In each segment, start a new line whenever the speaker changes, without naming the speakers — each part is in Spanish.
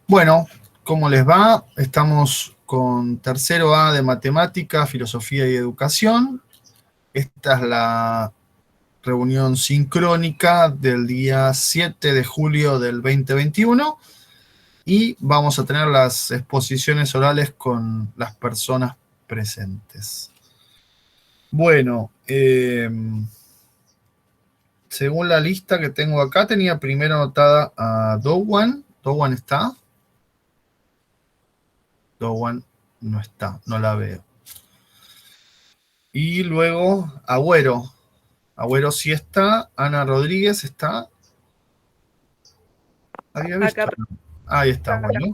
Bueno, ¿cómo les va? Estamos con tercero A de Matemática, Filosofía y Educación. Esta es la reunión sincrónica del día 7 de julio del 2021 y vamos a tener las exposiciones orales con las personas presentes. Bueno, según la lista que tengo acá, tenía primero anotada a Dowan. ¿Dowan está? Dowan no está, no la veo. Y luego Agüero. Agüero sí está. Ana Rodríguez está. Había visto.
Acá.
Ahí está, bueno.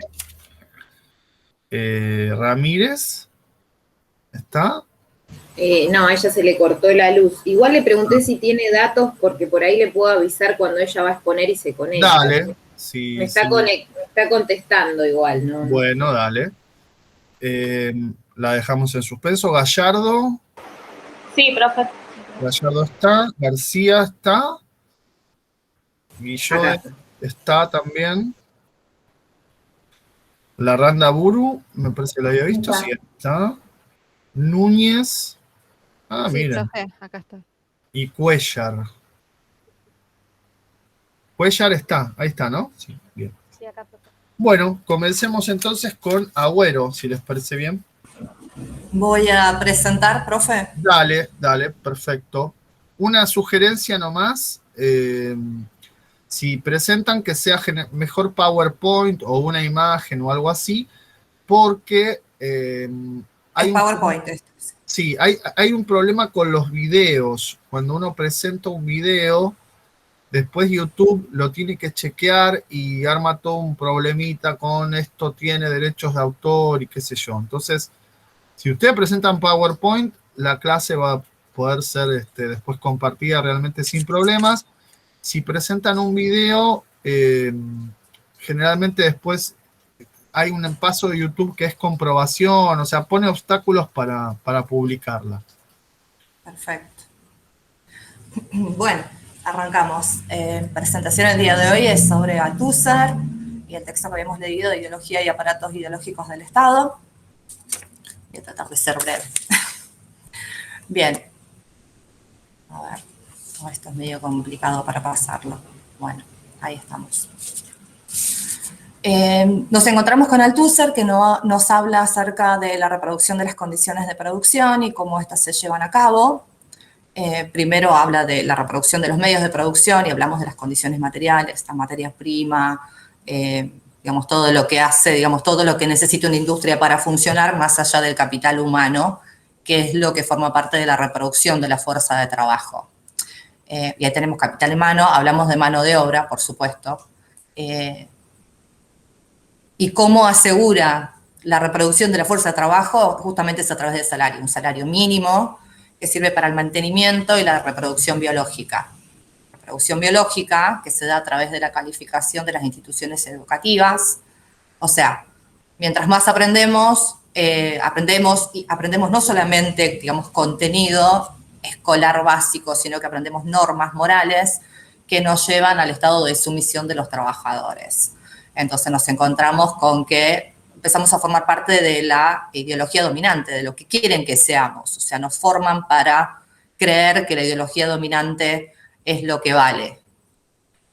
Ramírez está.
No, a ella se le cortó la luz. Igual le pregunté si tiene datos porque por ahí le puedo avisar cuando ella va a exponer y se conecta.
Dale. Sí,
Me está,
sí.
me está contestando igual, ¿no?
Bueno, dale. La dejamos en suspenso. Gallardo.
Sí, profe.
Gallardo está. García está. Guillot está también. Larranda Buru, me parece que lo había visto. Sí, está. Núñez. Ah,
Sí,
mira.
profe, acá está.
Y Cuellar. Cuellar está, ahí está, ¿no? Sí, bien.
Sí, acá, profe.
Bueno, comencemos entonces con Agüero, si les parece bien.
Voy a presentar, profe.
Dale, dale, perfecto. Una sugerencia nomás, si presentan que sea mejor PowerPoint o una imagen o algo así, porque hay
Es PowerPoint.
Sí, hay un problema con los videos. Cuando uno presenta un video, después YouTube lo tiene que chequear y arma todo un problemita con esto tiene derechos de autor y qué sé yo. Entonces, si ustedes presentan PowerPoint, la clase va a poder ser después compartida realmente sin problemas. Si presentan un video, generalmente después hay un paso de YouTube que es comprobación, o sea, pone obstáculos para publicarla.
Perfecto. Bueno, arrancamos. Presentación el día de hoy es sobre Althusser y el texto que habíamos leído de Ideología y Aparatos Ideológicos del Estado. Voy a tratar de ser breve. Bien. A ver, esto es medio complicado para pasarlo. Bueno, ahí estamos. Nos encontramos con Althusser, que nos habla acerca de la reproducción de las condiciones de producción y cómo éstas se llevan a cabo. Primero habla de la reproducción de los medios de producción y hablamos de las condiciones materiales, la materia prima, digamos, todo lo que hace, digamos, todo lo que necesita una industria para funcionar más allá del capital humano, que es lo que forma parte de la reproducción de la fuerza de trabajo. Y ahí tenemos capital humano, hablamos de mano de obra, por supuesto, y cómo asegura la reproducción de la fuerza de trabajo justamente es a través del salario, un salario mínimo que sirve para el mantenimiento y la reproducción biológica. Reproducción biológica que se da a través de la calificación de las instituciones educativas. O sea, mientras más aprendemos no solamente, digamos, contenido escolar básico, sino que aprendemos normas morales que nos llevan al estado de sumisión de los trabajadores. Entonces nos encontramos con que empezamos a formar parte de la ideología dominante, de lo que quieren que seamos. O sea, nos forman para creer que la ideología dominante es lo que vale.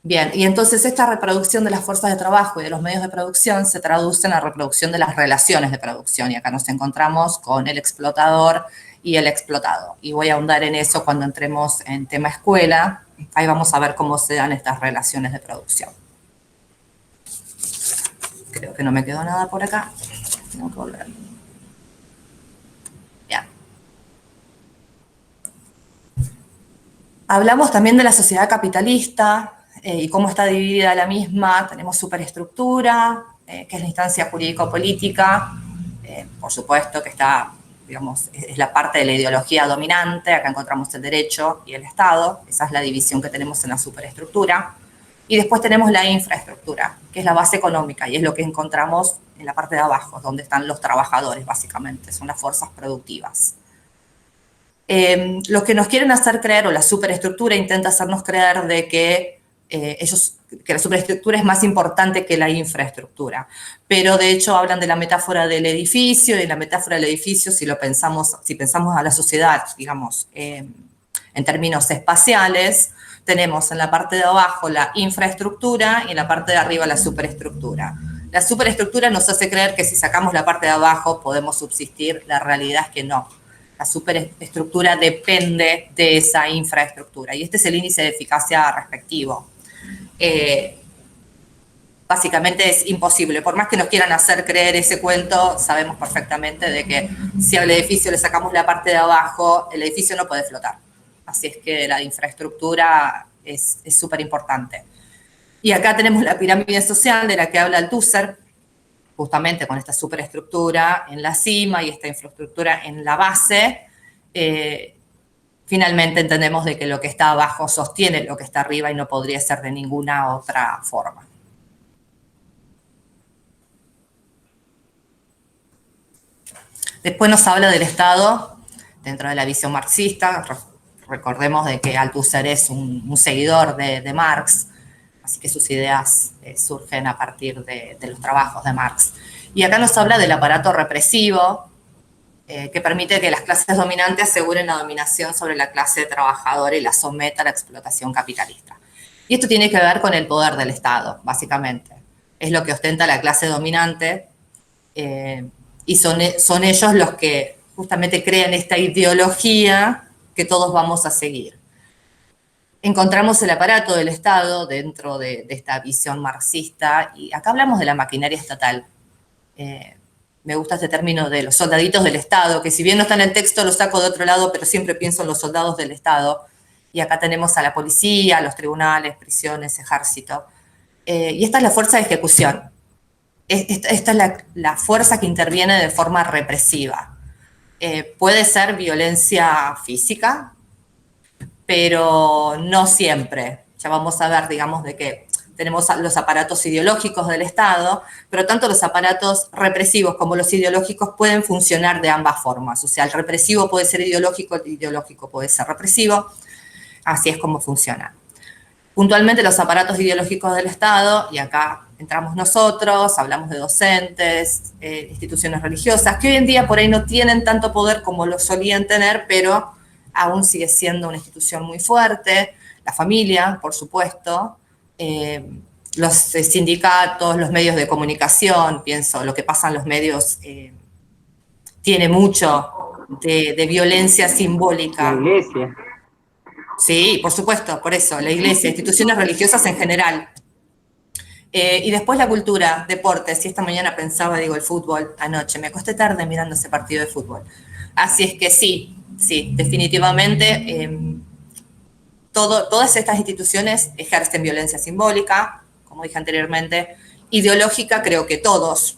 Bien, y entonces esta reproducción de las fuerzas de trabajo y de los medios de producción se traduce en la reproducción de las relaciones de producción. Y acá nos encontramos con el explotador y el explotado. Y voy a ahondar en eso cuando entremos en tema escuela. Ahí vamos a ver cómo se dan estas relaciones de producción. Creo que no me quedó nada por acá. Tengo que volver. Bien. Hablamos también de la sociedad capitalista y cómo está dividida la misma. Tenemos superestructura, que es la instancia jurídico-política. Por supuesto que está, digamos, es la parte de la ideología dominante. Acá encontramos el derecho y el Estado. Esa es la división que tenemos en la superestructura. Y después tenemos la infraestructura, que es la base económica, y es lo que encontramos en la parte de abajo, donde están los trabajadores, básicamente, son las fuerzas productivas. Lo que nos quieren hacer creer, o la superestructura intenta hacernos creer de que que la superestructura es más importante que la infraestructura. Pero de hecho hablan de la metáfora del edificio, y la metáfora del edificio, si pensamos a la sociedad, digamos, en términos espaciales, tenemos en la parte de abajo la infraestructura y en la parte de arriba la superestructura. La superestructura nos hace creer que si sacamos la parte de abajo podemos subsistir. La realidad es que no. La superestructura depende de esa infraestructura y este es el índice de eficacia respectivo. Básicamente es imposible. Por más que nos quieran hacer creer ese cuento, sabemos perfectamente de que si al edificio le sacamos la parte de abajo, el edificio no puede flotar. Así es que la infraestructura es súper importante. Y acá tenemos la pirámide social de la que habla Althusser, justamente con esta superestructura en la cima y esta infraestructura en la base. Finalmente entendemos de que lo que está abajo sostiene lo que está arriba y no podría ser de ninguna otra forma. Después nos habla del Estado dentro de la visión marxista. Recordemos de que Althusser es un seguidor de Marx, así que sus ideas surgen a partir de los trabajos de Marx. Y acá nos habla del aparato represivo, que permite que las clases dominantes aseguren la dominación sobre la clase trabajadora y la someta a la explotación capitalista. Y esto tiene que ver con el poder del Estado, básicamente. Es lo que ostenta la clase dominante, y son ellos los que justamente crean esta ideología que todos vamos a seguir. Encontramos el aparato del Estado dentro de esta visión marxista, y acá hablamos de la maquinaria estatal. Me gusta este término de los soldaditos del Estado, que si bien no está en el texto lo saco de otro lado, pero siempre pienso en los soldados del Estado. Y acá tenemos a la policía, los tribunales, prisiones, ejército. Y esta es la fuerza de ejecución. Esta es la fuerza que interviene de forma represiva. Puede ser violencia física, pero no siempre. Ya vamos a ver, digamos, de que tenemos los aparatos ideológicos del Estado, pero tanto los aparatos represivos como los ideológicos pueden funcionar de ambas formas. O sea, el represivo puede ser ideológico, el ideológico puede ser represivo. Así es como funciona. Puntualmente los aparatos ideológicos del Estado, y acá entramos nosotros, hablamos de docentes, instituciones religiosas, que hoy en día por ahí no tienen tanto poder como lo solían tener, pero aún sigue siendo una institución muy fuerte. La familia, por supuesto, los sindicatos, los medios de comunicación, pienso, lo que pasa en los medios tiene mucho de violencia simbólica.
La iglesia.
Sí, por supuesto, por eso, la iglesia, instituciones religiosas en general. Y después la cultura, deportes, y esta mañana pensaba, digo, el fútbol anoche, me acosté tarde mirando ese partido de fútbol. Así es que sí, definitivamente, todas estas instituciones ejercen violencia simbólica, como dije anteriormente, ideológica creo que todos,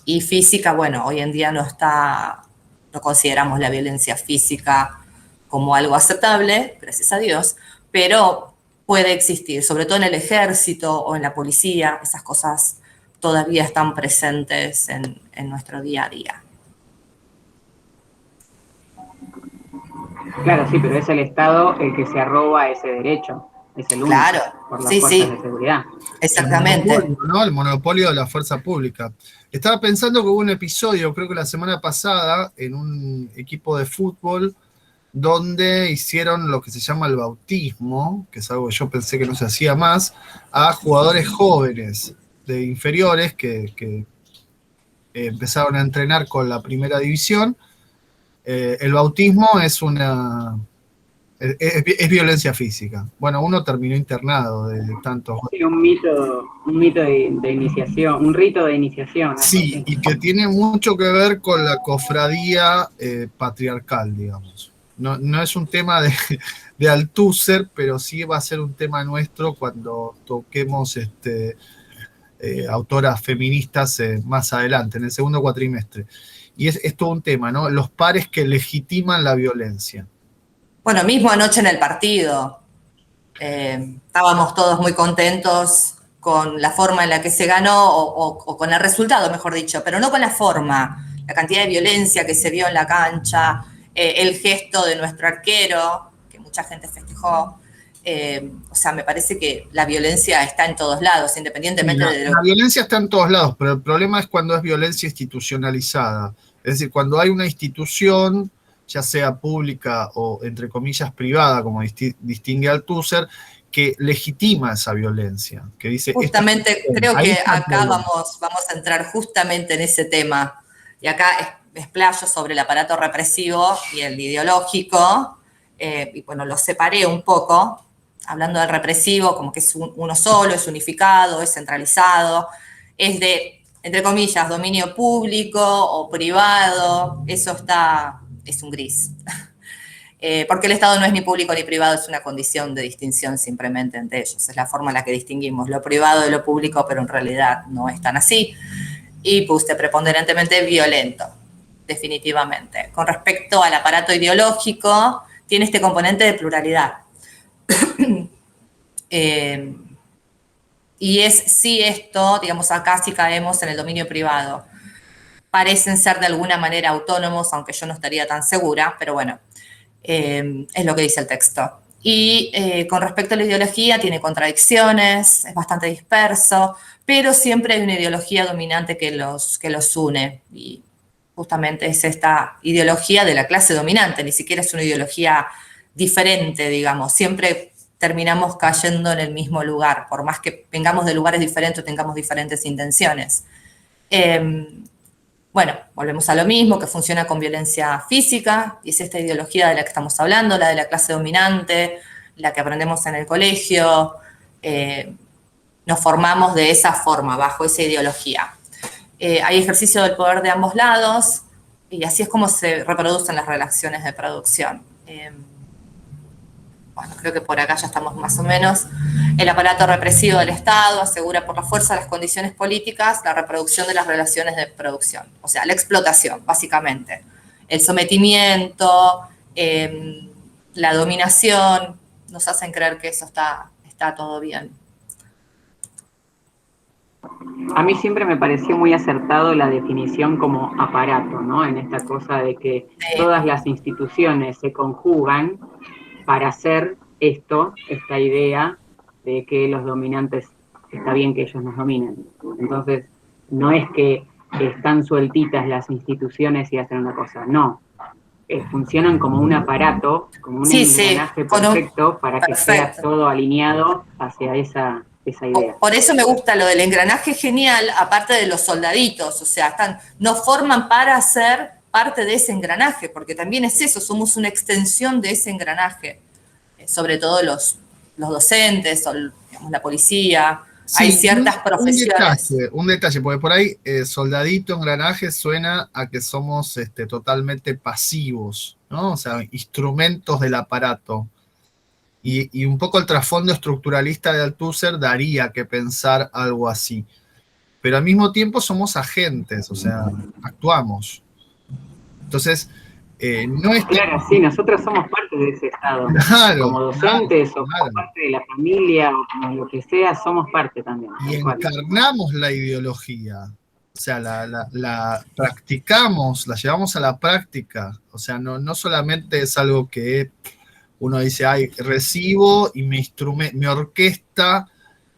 y física, bueno, hoy en día no consideramos la violencia física como algo aceptable, gracias a Dios, pero puede existir, sobre todo en el ejército o en la policía, esas cosas todavía están presentes en nuestro día a día.
Claro, sí, pero es el Estado el que se arroba ese derecho, es el único,
claro,
por las fuerzas de seguridad.
Exactamente.
El monopolio, ¿no? El monopolio de la fuerza pública. Estaba pensando que hubo un episodio, creo que la semana pasada, en un equipo de fútbol, donde hicieron lo que se llama el bautismo, que es algo que yo pensé que no se hacía más, a jugadores jóvenes de inferiores que empezaron a entrenar con la primera división. El bautismo es violencia física. Bueno, uno terminó internado de tanto.
Sí, un mito de iniciación, un rito de iniciación.
Sí, y que tiene mucho que ver con la cofradía patriarcal, digamos. No es un tema de Althusser, pero sí va a ser un tema nuestro cuando toquemos autoras feministas más adelante, en el segundo cuatrimestre. Y es todo un tema, ¿no? Los pares que legitiman la violencia.
Bueno, mismo anoche en el partido, estábamos todos muy contentos con la forma en la que se ganó, o con el resultado, mejor dicho, pero no con la forma, la cantidad de violencia que se vio en la cancha, el gesto de nuestro arquero, que mucha gente festejó, O sea, me parece que la violencia está en todos lados, independientemente de lo
La violencia está en todos lados, pero el problema es cuando es violencia institucionalizada. Es decir, cuando hay una institución, ya sea pública o, entre comillas, privada, como distingue Althusser, que legitima esa violencia, que dice...
Justamente, creo
ahí
que
está el
acá
problema.
vamos a entrar justamente en ese tema. Y acá explayo sobre el aparato represivo y el ideológico, y bueno, lo separé un poco, hablando del represivo, como que es uno solo, es unificado, es centralizado, es de, entre comillas, dominio público o privado, eso es un gris. Porque el Estado no es ni público ni privado, es una condición de distinción simplemente entre ellos. Es la forma en la que distinguimos lo privado de lo público, pero en realidad no es tan así. Y puse preponderantemente violento, definitivamente. Con respecto al aparato ideológico, tiene este componente de pluralidad. Y es sí esto, digamos, acá sí caemos en el dominio privado. Parecen ser de alguna manera autónomos, aunque yo no estaría tan segura, pero bueno, es lo que dice el texto. Y con respecto a la ideología, tiene contradicciones, es bastante disperso, pero siempre hay una ideología dominante que los une. Y justamente es esta ideología de la clase dominante, ni siquiera es una ideología diferente, digamos. Siempre terminamos cayendo en el mismo lugar, por más que vengamos de lugares diferentes o tengamos diferentes intenciones. Bueno, volvemos a lo mismo, que funciona con violencia física, y es esta ideología de la que estamos hablando, la de la clase dominante, la que aprendemos en el colegio, nos formamos de esa forma, bajo esa ideología. Hay ejercicio del poder de ambos lados, y así es como se reproducen las relaciones de producción. Bueno, creo que por acá ya estamos más o menos. El aparato represivo del Estado asegura por la fuerza de las condiciones políticas la reproducción de las relaciones de producción, o sea, la explotación, básicamente. El sometimiento, la dominación, nos hacen creer que eso está todo bien.
A mí siempre me pareció muy acertado la definición como aparato, ¿no? En esta cosa de que todas las instituciones se conjugan para hacer esta idea de que los dominantes, está bien que ellos nos dominen. Entonces, no es que están sueltitas las instituciones y hacen una cosa, no. Funcionan como un aparato, como un engranaje perfecto para que sea todo alineado hacia esa idea.
Por eso me gusta lo del engranaje genial, aparte de los soldaditos, o sea, nos forman para ser parte de ese engranaje, porque también es eso, somos una extensión de ese engranaje, sobre todo los docentes o digamos, la policía, sí, hay ciertas profesiones.
Un detalle, porque por ahí soldadito, engranaje suena a que somos totalmente pasivos, ¿no? O sea, instrumentos del aparato. Y un poco el trasfondo estructuralista de Althusser daría que pensar algo así. Pero al mismo tiempo somos agentes, o sea, actuamos. Entonces, no es...
Claro, sí, nosotros somos parte de ese Estado.
Claro,
como docentes o como parte de la familia o como lo que sea, somos parte también.
Y encarnamos la ideología. O sea, la practicamos, la llevamos a la práctica. O sea, no solamente es algo que uno dice, ay, recibo y me orquesta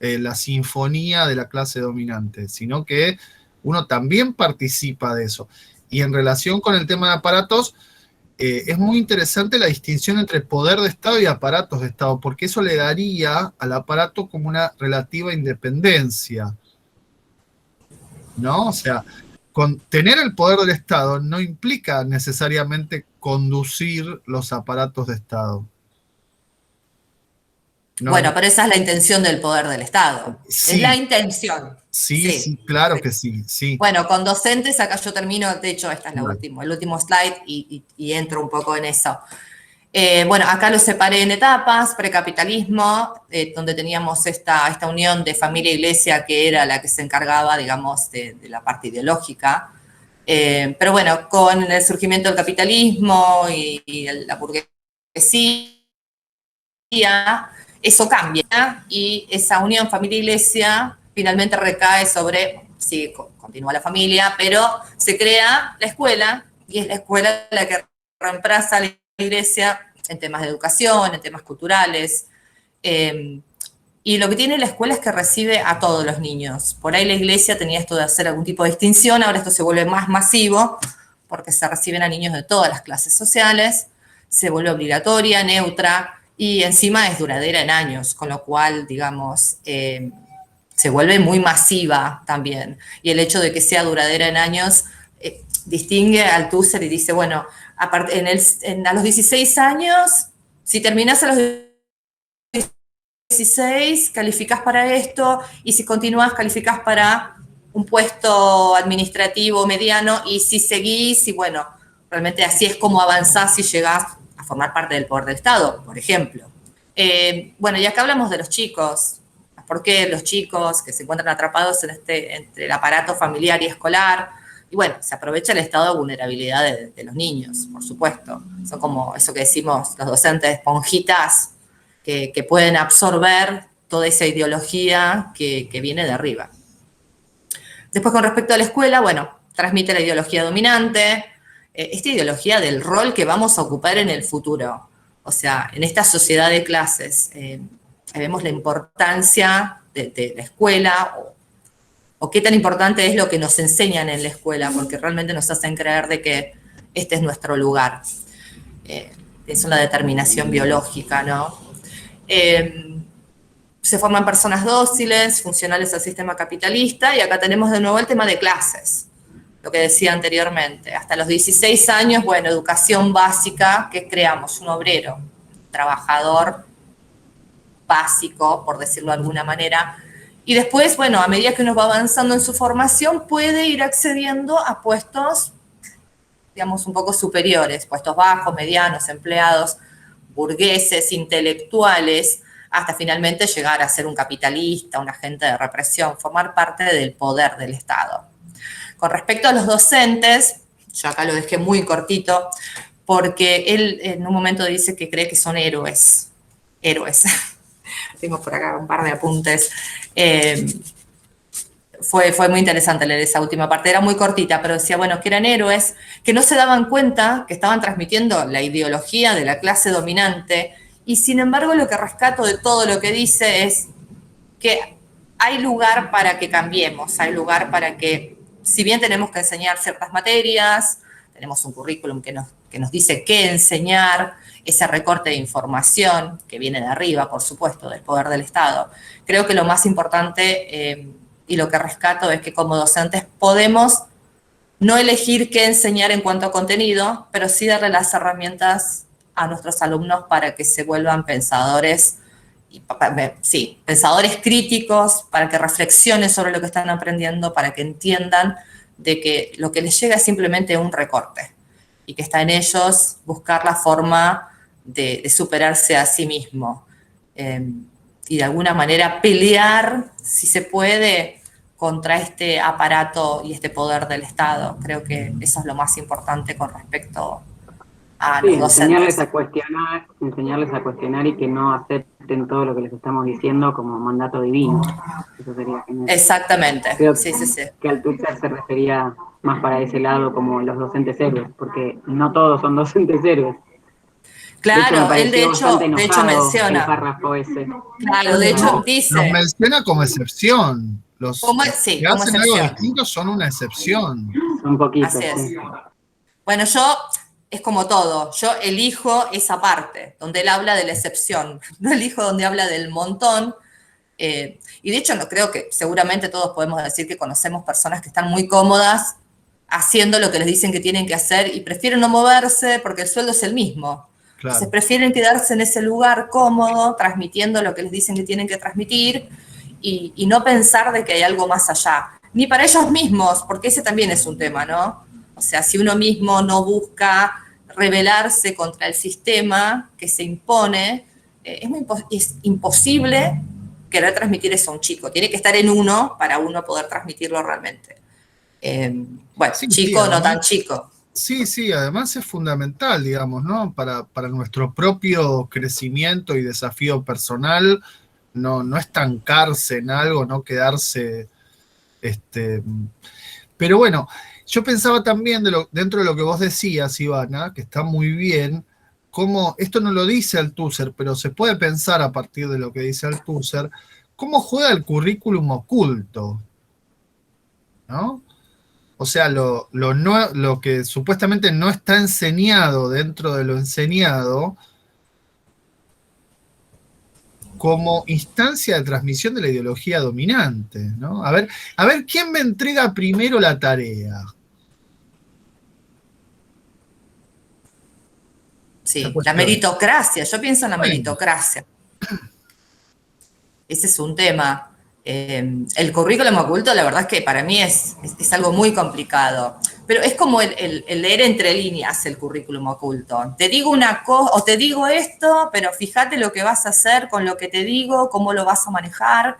la sinfonía de la clase dominante, sino que uno también participa de eso. Y en relación con el tema de aparatos, es muy interesante la distinción entre poder de Estado y aparatos de Estado, porque eso le daría al aparato como una relativa independencia, ¿no? O sea, tener el poder del Estado no implica necesariamente conducir los aparatos de Estado.
No, bueno, pero esa es la intención del poder del Estado. Sí. Es la intención.
Sí, claro que sí, sí.
Bueno, con docentes, acá yo termino, de hecho, esta es la última, el último slide y entro un poco en eso. Bueno, acá lo separé en etapas, precapitalismo, donde teníamos esta unión de familia e iglesia que era la que se encargaba, digamos, de la parte ideológica. Pero bueno, con el surgimiento del capitalismo y la burguesía, eso cambia y esa unión familia-iglesia finalmente recae sobre, sí, continúa la familia, pero se crea la escuela y es la escuela la que reemplaza a la iglesia en temas de educación, en temas culturales. Y lo que tiene la escuela es que recibe a todos los niños. Por ahí la iglesia tenía esto de hacer algún tipo de distinción, ahora esto se vuelve más masivo, porque se reciben a niños de todas las clases sociales, se vuelve obligatoria, neutra, y encima es duradera en años, con lo cual, digamos, se vuelve muy masiva también. Y el hecho de que sea duradera en años distingue al TUSER y dice, bueno, a los 16 años, si terminás a los 16, calificás para esto, y si continúas, calificás para un puesto administrativo mediano, y si seguís, y bueno, realmente así es como avanzás y llegás a formar parte del poder del Estado, por ejemplo. Bueno, y acá hablamos de los chicos. ¿Por qué los chicos que se encuentran atrapados entre el aparato familiar y escolar? Y bueno, se aprovecha el estado de vulnerabilidad de los niños, por supuesto. Son como eso que decimos los docentes, esponjitas que pueden absorber toda esa ideología que viene de arriba. Después, con respecto a la escuela, bueno, transmite la ideología dominante, esta ideología del rol que vamos a ocupar en el futuro. O sea, en esta sociedad de clases, vemos la importancia de la escuela, o qué tan importante es lo que nos enseñan en la escuela, porque realmente nos hacen creer de que este es nuestro lugar. Es una determinación biológica, ¿no? Se forman personas dóciles, funcionales al sistema capitalista, y acá tenemos de nuevo el tema de clases, lo que decía anteriormente. Hasta los 16 años, bueno, educación básica, ¿qué creamos? Un obrero, trabajador básico, por decirlo de alguna manera. Y después, bueno, a medida que uno va avanzando en su formación, puede ir accediendo a puestos, digamos, un poco superiores, puestos bajos, medianos, empleados, burgueses, intelectuales, hasta finalmente llegar a ser un capitalista, un agente de represión, formar parte del poder del Estado. Con respecto a los docentes, yo acá lo dejé muy cortito, porque él en un momento dice que cree que son héroes. Héroes. Tengo por acá un par de apuntes. Fue muy interesante leer esa última parte, era muy cortita, pero decía, bueno, que eran héroes, que no se daban cuenta que estaban transmitiendo la ideología de la clase dominante, y sin embargo lo que rescato de todo lo que dice es que hay lugar para que cambiemos, hay lugar para que, si bien tenemos que enseñar ciertas materias, tenemos un currículum que nos dice qué enseñar, ese recorte de información que viene de arriba, por supuesto, del poder del Estado. Creo que lo más importante y lo que rescato es que como docentes podemos no elegir qué enseñar en cuanto a contenido, pero sí darle las herramientas a nuestros alumnos para que se vuelvan pensadores, pensadores críticos, para que reflexionen sobre lo que están aprendiendo, para que entiendan de que lo que les llega es simplemente un recorte y que está en ellos buscar la forma de superarse a sí mismo y de alguna manera pelear, si se puede, contra este aparato y este poder del Estado. Creo que eso es lo más importante con respecto a los docentes.
Enseñarles a cuestionar y que no acepten todo lo que les estamos diciendo como mandato divino. Eso sería genial.
Exactamente.
Creo
sí.
que al Twitter se refería más para ese lado como los docentes héroes, porque no todos son docentes héroes.
Claro, él de hecho menciona.
El párrafo ese.
Claro, de hecho dice.
Los menciona como excepción. Los que hacen
como
algo distinto son una excepción.
Son poquitos.
Así es.
Sí.
Bueno, es como todo, yo elijo esa parte, donde él habla de la excepción, no elijo donde habla del montón. Y de hecho, no creo que seguramente todos podemos decir que conocemos personas que están muy cómodas haciendo lo que les dicen que tienen que hacer y prefieren no moverse porque el sueldo es el mismo. Claro. Entonces prefieren quedarse en ese lugar cómodo, transmitiendo lo que les dicen que tienen que transmitir y no pensar de que hay algo más allá. Ni para ellos mismos, porque ese también es un tema, ¿no? O sea, si uno mismo no busca rebelarse contra el sistema que se impone, es imposible querer transmitir eso a un chico. Tiene que estar en uno para uno poder transmitirlo realmente. Bueno, sí, chico, además, no tan chico.
Sí, además es fundamental, digamos, ¿no? Para nuestro propio crecimiento y desafío personal, no estancarse en algo, no quedarse... Pero bueno, yo pensaba también dentro de lo que vos decías, Ivana, que está muy bien, cómo, esto no lo dice Althusser, pero se puede pensar a partir de lo que dice Althusser, cómo juega el currículum oculto, ¿no? O sea, lo que supuestamente no está enseñado dentro de lo enseñado como instancia de transmisión de la ideología dominante, ¿no? A ver, ¿quién me entrega primero la tarea?
Sí, la meritocracia, yo pienso en la meritocracia. Ese es un tema. El currículum oculto, la verdad es que para mí es algo muy complicado. Pero es como el leer entre líneas el currículum oculto. Te digo una cosa, o te digo esto, pero fíjate lo que vas a hacer con lo que te digo, cómo lo vas a manejar.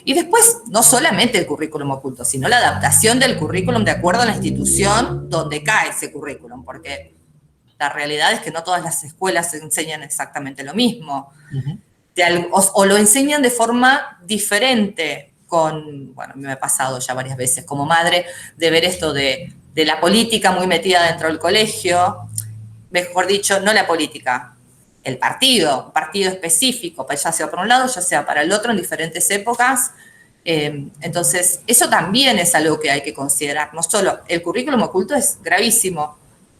Y después, no solamente el currículum oculto, sino la adaptación del currículum de acuerdo a la institución donde cae ese currículum, porque la realidad es que no todas las escuelas enseñan exactamente lo mismo. Uh-huh. O lo enseñan de forma diferente bueno, me ha pasado ya varias veces como madre de ver esto de la política muy metida dentro del colegio, mejor dicho, no la política, el partido, un partido específico, ya sea para un lado, ya sea para el otro en diferentes épocas. Entonces, eso también es algo que hay que considerar. No solo el currículum oculto es gravísimo,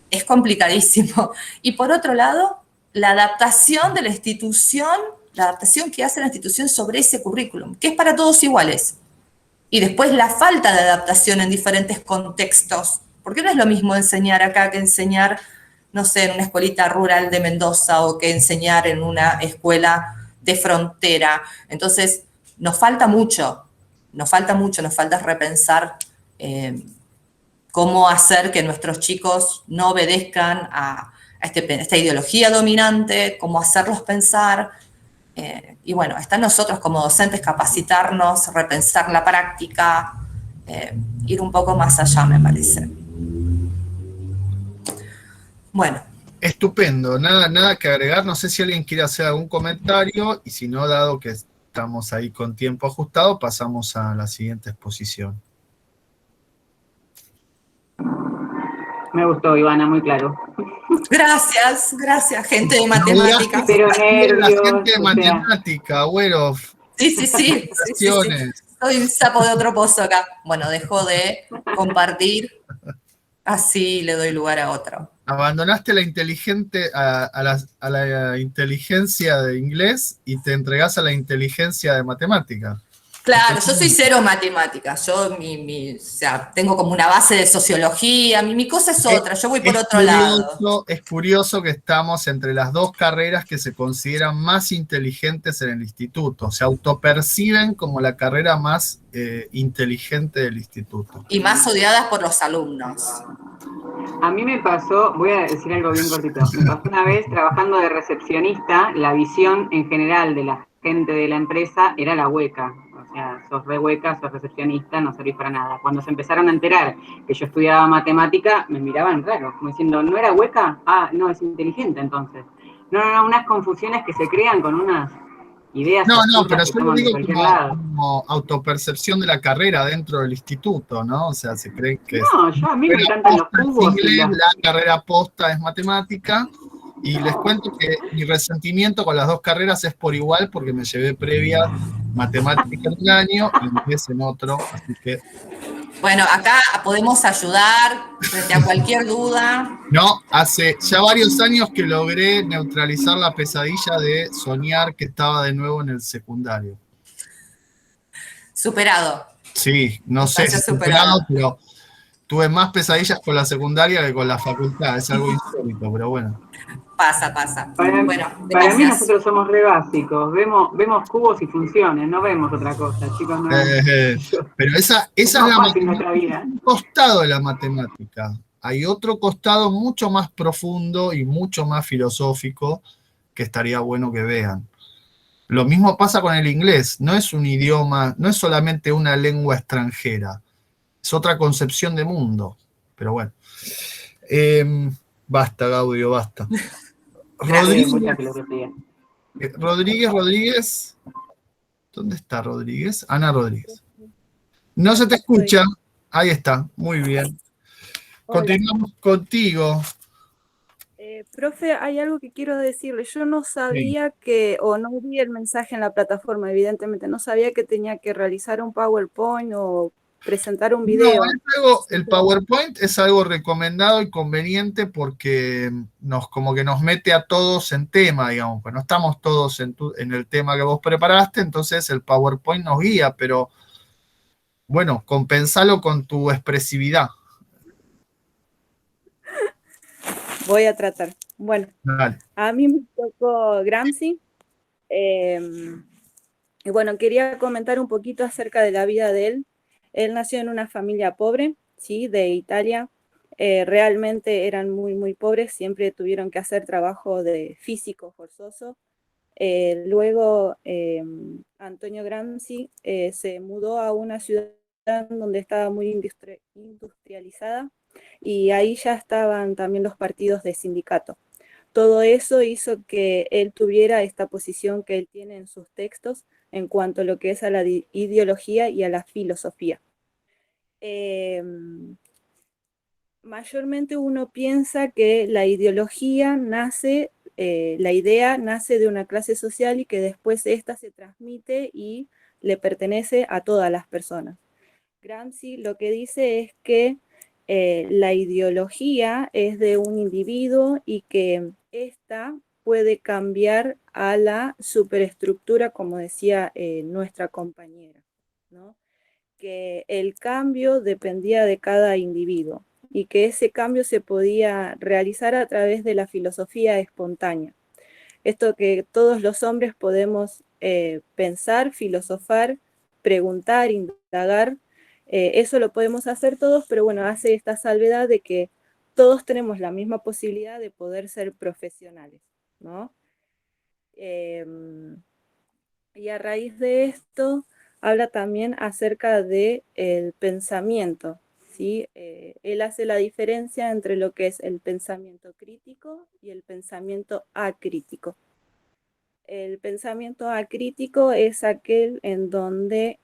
es complicadísimo. Y por otro lado, la adaptación de la institución, la adaptación que hace la institución sobre ese currículum, que es para todos iguales. Y después la falta de adaptación en diferentes contextos. Porque no es lo mismo enseñar acá que enseñar, no sé, en una escuelita rural de Mendoza o que enseñar en una escuela de frontera. Entonces, nos falta repensar cómo hacer que nuestros chicos no obedezcan a esta ideología dominante, cómo hacerlos pensar. Y bueno, está en nosotros como docentes capacitarnos, repensar la práctica, ir un poco más allá, me parece. Bueno.
Estupendo, nada que agregar. No sé si alguien quiere hacer algún comentario, y si no, dado que estamos ahí con tiempo ajustado, pasamos a la siguiente exposición.
Me gustó, Ivana, muy claro.
Gracias, gente de matemáticas.
Pero nervios,
la gente de matemática, bueno.
Sí. Soy un sapo de otro pozo acá. Bueno, dejo de compartir, así le doy lugar a otro.
Abandonaste la inteligencia de inglés y te entregás a la inteligencia de matemática.
Claro, yo soy cero matemáticas, yo o sea, tengo como una base de sociología, mi cosa es otra, yo voy por otro lado.
Es curioso que estamos entre las dos carreras que se consideran más inteligentes en el instituto, se autoperciben como la carrera más inteligente del instituto.
Y más odiadas por los alumnos.
A mí me pasó, voy a decir algo bien cortito, me pasó una vez trabajando de recepcionista, la visión en general de la gente de la empresa era la hueca. O sea, sos re hueca, sos recepcionista, no servís para nada. Cuando se empezaron a enterar que yo estudiaba matemática, me miraban raro, como diciendo, ¿no era hueca? Ah, no, es inteligente entonces. No, unas confusiones que se crean con unas ideas.
No, pero yo lo digo como autopercepción de la carrera dentro del instituto, ¿no? O sea, se cree que
a mí me encantan los cubos.
La carrera posta es matemática. Y les cuento que mi resentimiento con las dos carreras es por igual, porque me llevé previa matemática en un año y inglés en otro, así que...
Bueno, acá podemos ayudar frente a cualquier duda.
No, hace ya varios años que logré neutralizar la pesadilla de soñar que estaba de nuevo en el secundario.
Superado.
Sí, no sé si superado, pero tuve más pesadillas con la secundaria que con la facultad, es algo insólito, pero bueno.
Pasa.
Para mí nosotros somos re básicos, vemos cubos y funciones, no vemos otra cosa, chicos. No,
pero esa es la matemática, un costado de la matemática. Hay otro costado mucho más profundo y mucho más filosófico que estaría bueno que vean. Lo mismo pasa con el inglés, no es un idioma, no es solamente una lengua extranjera, es otra concepción de mundo, pero bueno. Basta, Gaudio, basta. Rodríguez. ¿Dónde está Rodríguez? Ana Rodríguez. No se te escucha. Ahí está, muy bien. Continuamos contigo.
Profe, hay algo que quiero decirle. Yo no
Sí.
sabía o no vi el mensaje en la plataforma, evidentemente. No sabía que tenía que realizar un PowerPoint o presentar un
No,
video.
el PowerPoint es algo recomendado y conveniente porque como que nos mete a todos en tema, digamos, pues no estamos todos en el tema que vos preparaste, entonces el PowerPoint nos guía, pero bueno, compensalo con tu expresividad.
Voy a tratar. Bueno,
Dale.
a mí me tocó Gramsci. Y bueno, quería comentar un poquito acerca de la vida de él. Él nació en una familia pobre, ¿sí? De Italia. Realmente eran muy, muy pobres, siempre tuvieron que hacer trabajo de físico forzoso. Luego, Antonio Gramsci se mudó a una ciudad donde estaba muy industrializada y ahí ya estaban también los partidos de sindicato. Todo eso hizo que él tuviera esta posición que él tiene en sus textos en cuanto a lo que es a la ideología y a la filosofía. Mayormente uno piensa que la ideología nace, la idea nace de una clase social y que después esta se transmite y le pertenece a todas las personas. Gramsci lo que dice es que la ideología es de un individuo y que ésta puede cambiar a la superestructura, como decía nuestra compañera, ¿no? Que el cambio dependía de cada individuo y que ese cambio se podía realizar a través de la filosofía espontánea. Esto que todos los hombres podemos pensar, filosofar, preguntar, indagar, eso lo podemos hacer todos, pero bueno, hace esta salvedad de que todos tenemos la misma posibilidad de poder ser profesionales, ¿no? Y a raíz de esto habla también acerca del pensamiento, ¿sí? Él hace la diferencia entre lo que es el pensamiento crítico y el pensamiento acrítico. El pensamiento acrítico es aquel en donde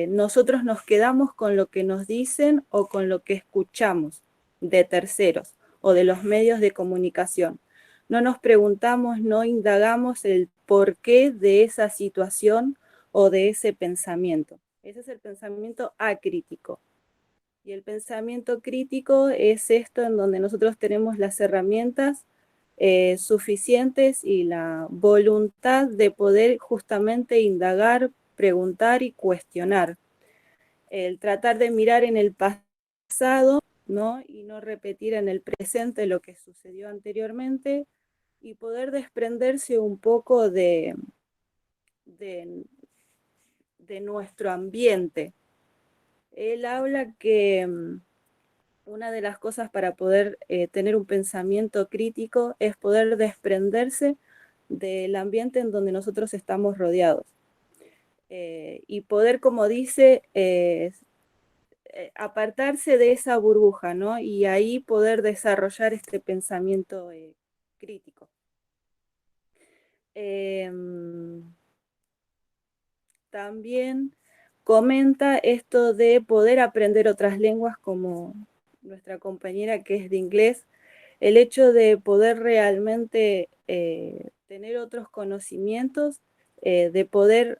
nosotros nos quedamos con lo que nos dicen o con lo que escuchamos de terceros o de los medios de comunicación. No nos preguntamos, no indagamos el porqué de esa situación o de ese pensamiento. Ese es el pensamiento acrítico. Y el pensamiento crítico es esto en donde nosotros tenemos las herramientas suficientes y la voluntad de poder justamente indagar, preguntar y cuestionar. El tratar de mirar en el pasado, ¿no? Y no repetir en el presente lo que sucedió anteriormente y poder desprenderse un poco de nuestro ambiente. Él habla que una de las cosas para poder tener un pensamiento crítico es poder desprenderse del ambiente en donde nosotros estamos rodeados. Y poder, como dice, apartarse de esa burbuja, ¿no? Y ahí poder desarrollar este pensamiento crítico. También comenta esto de poder aprender otras lenguas como nuestra compañera que es de inglés, el hecho de poder realmente tener otros conocimientos, de poder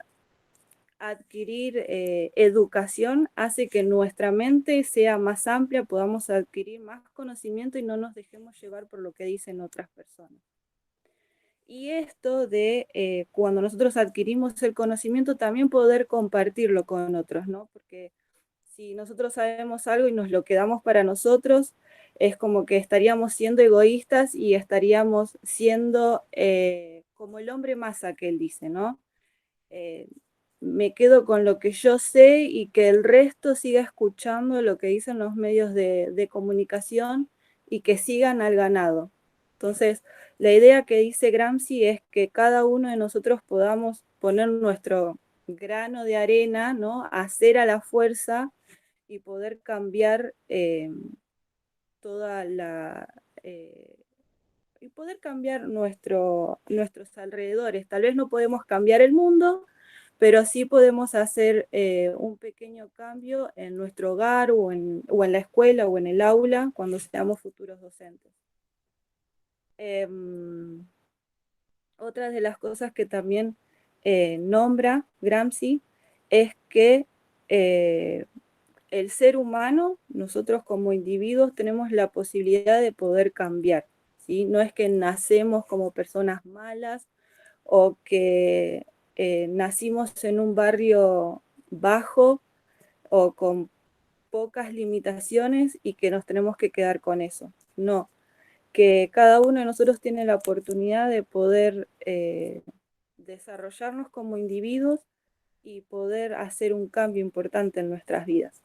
adquirir educación, hace que nuestra mente sea más amplia, podamos adquirir más conocimiento y no nos dejemos llevar por lo que dicen otras personas. Y esto de cuando nosotros adquirimos el conocimiento, también poder compartirlo con otros, ¿no? Porque si nosotros sabemos algo y nos lo quedamos para nosotros, es como que estaríamos siendo egoístas y estaríamos siendo como el hombre masa que él dice, ¿no? Me quedo con lo que yo sé y que el resto siga escuchando lo que dicen los medios de comunicación y que sigan al ganado. Entonces, la idea que dice Gramsci es que cada uno de nosotros podamos poner nuestro grano de arena, ¿no? Hacer a la fuerza y poder cambiar toda la... y poder cambiar nuestros alrededores. Tal vez no podemos cambiar el mundo, pero sí podemos hacer un pequeño cambio en nuestro hogar o en la escuela o en el aula cuando seamos futuros docentes. Otra de las cosas que también nombra Gramsci es que el ser humano, nosotros como individuos, tenemos la posibilidad de poder cambiar, ¿sí? No es que nacemos como personas malas o que nacimos en un barrio bajo o con pocas limitaciones y que nos tenemos que quedar con eso. No, que cada uno de nosotros tiene la oportunidad de poder desarrollarnos como individuos y poder hacer un cambio importante en nuestras vidas.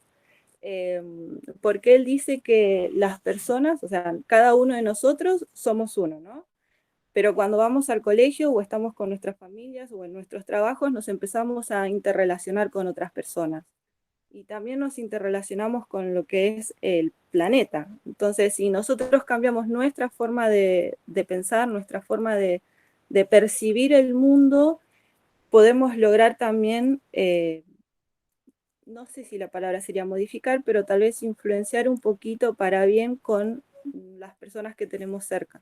Porque él dice que las personas, o sea, cada uno de nosotros somos uno, ¿no? Pero cuando vamos al colegio o estamos con nuestras familias o en nuestros trabajos, nos empezamos a interrelacionar con otras personas. Y también nos interrelacionamos con lo que es el planeta. Entonces, si nosotros cambiamos nuestra forma de pensar, nuestra forma de percibir el mundo, podemos lograr también, no sé si la palabra sería modificar, pero tal vez influenciar un poquito para bien con las personas que tenemos cerca,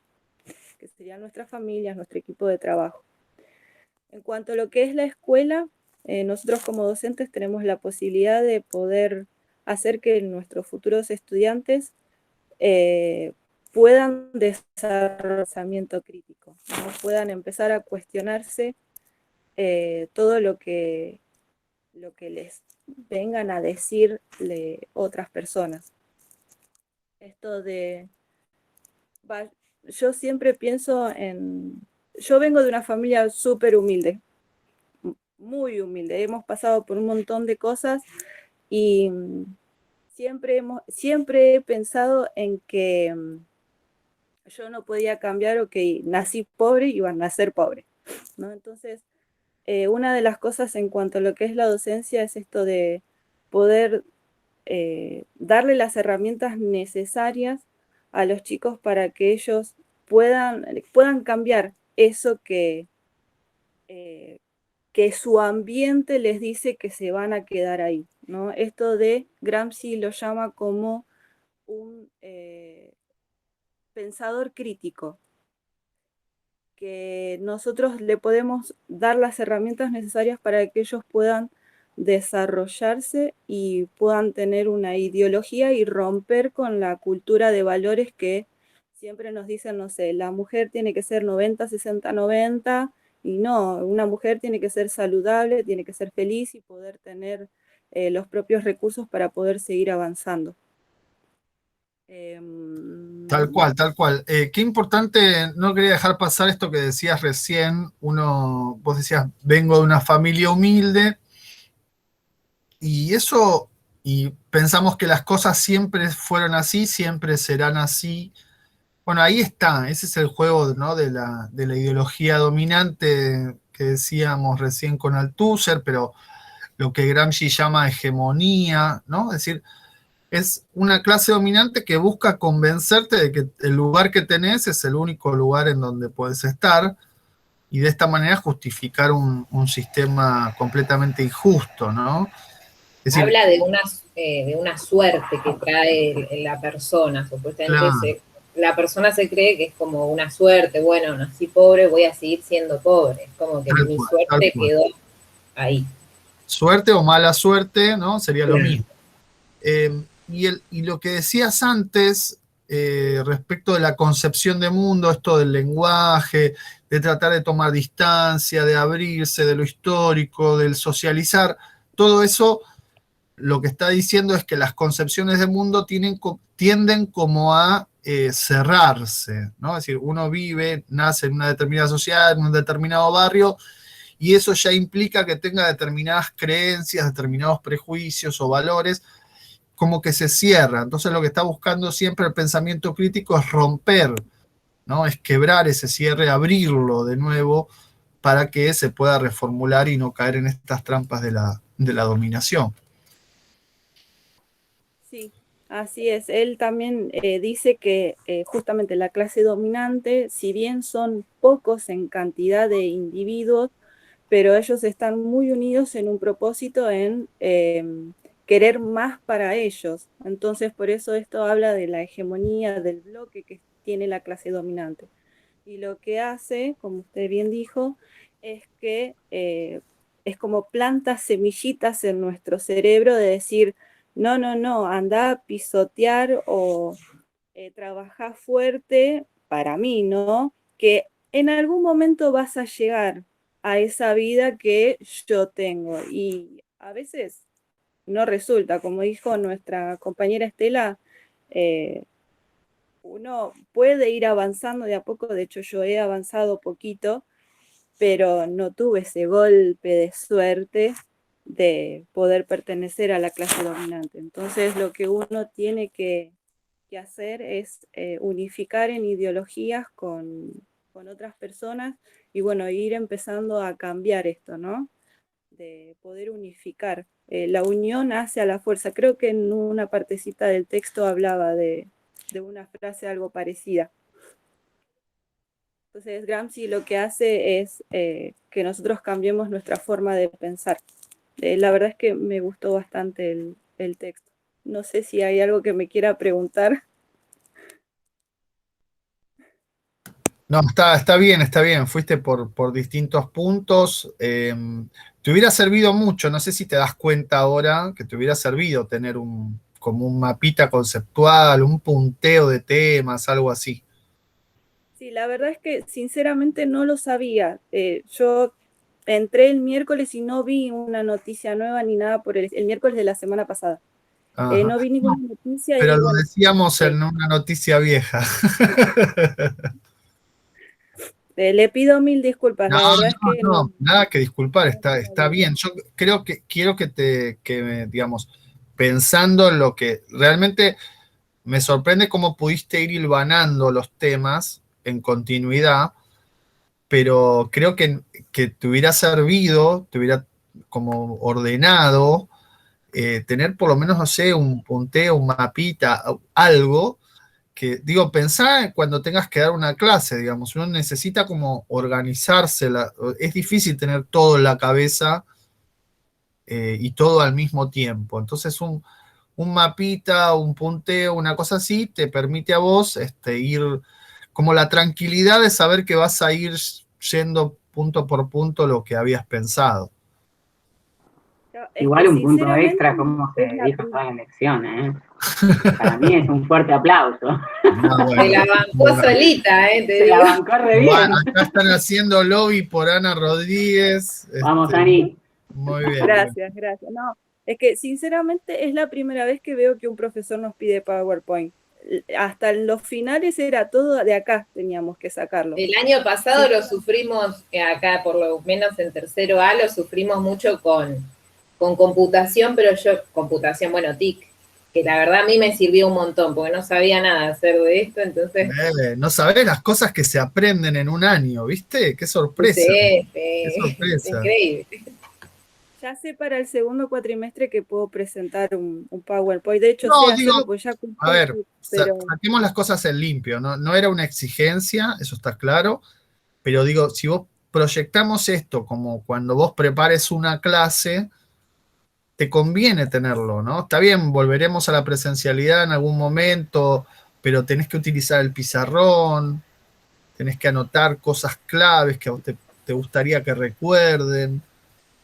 que serían nuestras familias, nuestro equipo de trabajo. En cuanto a lo que es la escuela, nosotros como docentes tenemos la posibilidad de poder hacer que nuestros futuros estudiantes puedan desarrollar pensamiento crítico, ¿no? Puedan empezar a cuestionarse todo lo que les vengan a decirle otras personas. Esto de... yo siempre pienso en... Yo vengo de una familia súper humilde, muy humilde. Hemos pasado por un montón de cosas y siempre he pensado en que yo no podía cambiar o que nací pobre y iba a nacer pobre, ¿no? Entonces, una de las cosas en cuanto a lo que es la docencia es esto de poder darle las herramientas necesarias a los chicos para que ellos puedan cambiar eso que su ambiente les dice que se van a quedar ahí, ¿no? Esto de Gramsci lo llama como un pensador crítico, que nosotros le podemos dar las herramientas necesarias para que ellos puedan desarrollarse y puedan tener una ideología y romper con la cultura de valores que siempre nos dicen, no sé, la mujer tiene que ser 90, 60, 90, y no, una mujer tiene que ser saludable, tiene que ser feliz y poder tener los propios recursos para poder seguir avanzando.
Tal cual, tal cual. Qué importante, no quería dejar pasar esto que decías recién. Vos decías, vengo de una familia humilde, y eso, y pensamos que las cosas siempre fueron así, siempre serán así. Bueno, ahí está, ese es el juego, ¿no? de la ideología dominante que decíamos recién con Althusser, pero lo que Gramsci llama hegemonía, ¿no? Es decir, es una clase dominante que busca convencerte de que el lugar que tenés es el único lugar en donde puedes estar, y de esta manera justificar un sistema completamente injusto, ¿no? Es decir,
Habla de una suerte que trae la persona, supuestamente
claro,
la persona se cree que es como una suerte, bueno, nací pobre, voy a seguir siendo pobre, es como que
tal
mi
cual, tal
suerte
cual.
quedó ahí.
Suerte o mala suerte, ¿no? Sería lo mismo. Y lo que decías antes, respecto de la concepción de mundo, esto del lenguaje, de tratar de tomar distancia, de abrirse, de lo histórico, del socializar, todo eso lo que está diciendo es que las concepciones de mundo tienden como a cerrarse, ¿no? Es decir, uno vive, nace en una determinada sociedad, en un determinado barrio, y eso ya implica que tenga determinadas creencias, determinados prejuicios o valores, como que se cierra. Entonces lo que está buscando siempre el pensamiento crítico es romper, ¿no? Es quebrar ese cierre, abrirlo de nuevo para que se pueda reformular y no caer en estas trampas de la dominación.
Sí, así es. Él también dice que justamente la clase dominante, si bien son pocos en cantidad de individuos, pero ellos están muy unidos en un propósito en querer más para ellos. Entonces, por eso esto habla de la hegemonía del bloque que tiene la clase dominante. Y lo que hace, como usted bien dijo, es que es como planta semillitas en nuestro cerebro de decir, no, no, no, anda a pisotear o trabajar fuerte para mí, ¿no? Que en algún momento vas a llegar a esa vida que yo tengo. Y a veces no resulta, como dijo nuestra compañera Estela, uno puede ir avanzando de a poco, de hecho yo he avanzado poquito, pero no tuve ese golpe de suerte de poder pertenecer a la clase dominante. Entonces lo que uno tiene que hacer es unificar en ideologías con otras personas y bueno, ir empezando a cambiar esto, ¿no? De poder unificar. La unión hace a la fuerza. Creo que en una partecita del texto hablaba de una frase algo parecida. Entonces Gramsci lo que hace es que nosotros cambiemos nuestra forma de pensar. La verdad es que me gustó bastante el texto. No sé si hay algo que me quiera preguntar.
No, está bien. Fuiste por distintos puntos. Te hubiera servido mucho, no sé si te das cuenta ahora, que te hubiera servido tener como un mapita conceptual, un punteo de temas, algo así.
Sí, la verdad es que sinceramente no lo sabía. Yo entré el miércoles y no vi una noticia nueva ni nada por el miércoles de la semana pasada.
Ajá.
No vi ninguna noticia
Pero
y
lo
bueno,
decíamos en una noticia vieja.
le pido mil disculpas,
No,
la verdad es
no,
que no.
no, nada que disculpar,
No
está
sabía.
bien. Yo creo que quiero digamos, pensando en lo que realmente me sorprende cómo pudiste ir hilvanando los temas en continuidad, pero creo que te hubiera servido, te hubiera como ordenado, tener por lo menos, no sé, un punteo, un mapita, algo que, digo, pensá cuando tengas que dar una clase, digamos, uno necesita como organizársela, es difícil tener todo en la cabeza y todo al mismo tiempo, entonces un mapita, un punteo, una cosa así, te permite a vos ir como la tranquilidad de saber que vas a ir yendo punto por punto lo que habías pensado.
No, es
Igual
que
un punto
sinceramente
extra, como se
es la
dijo toda la lección, ¿eh? Para mí es un fuerte aplauso.
Ah,
Se
bueno,
la bancó solita, te
Se la
digo.
bancó re
bueno,
bien.
acá están haciendo lobby por Ana Rodríguez.
Vamos, Ani.
Muy bien.
Gracias, gracias. No, es que sinceramente es la primera vez que veo que un profesor nos pide PowerPoint. Hasta en los finales era todo de acá, teníamos que sacarlo.
El año pasado
Sí,
lo sufrimos, acá por lo menos en tercero A, lo sufrimos mucho con computación, pero computación, bueno, TIC, que la verdad a mí me sirvió un montón, porque no sabía nada hacer de esto, entonces,
No sabés las cosas que se aprenden en un año, ¿viste? Qué sorpresa, qué
es
sorpresa.
increíble.
ya sé para el segundo cuatrimestre que puedo presentar un PowerPoint. De hecho, sé
No, digo,
hacerlo pues ya
a
cumplí el
ver,
TIC, pero
saquemos las cosas en limpio, ¿no? No era una exigencia, eso está claro, pero digo, si vos proyectamos esto como cuando vos prepares una clase, te conviene tenerlo, ¿no? Está bien, volveremos a la presencialidad en algún momento, pero tenés que utilizar el pizarrón, tenés que anotar cosas claves que a vos te gustaría que recuerden.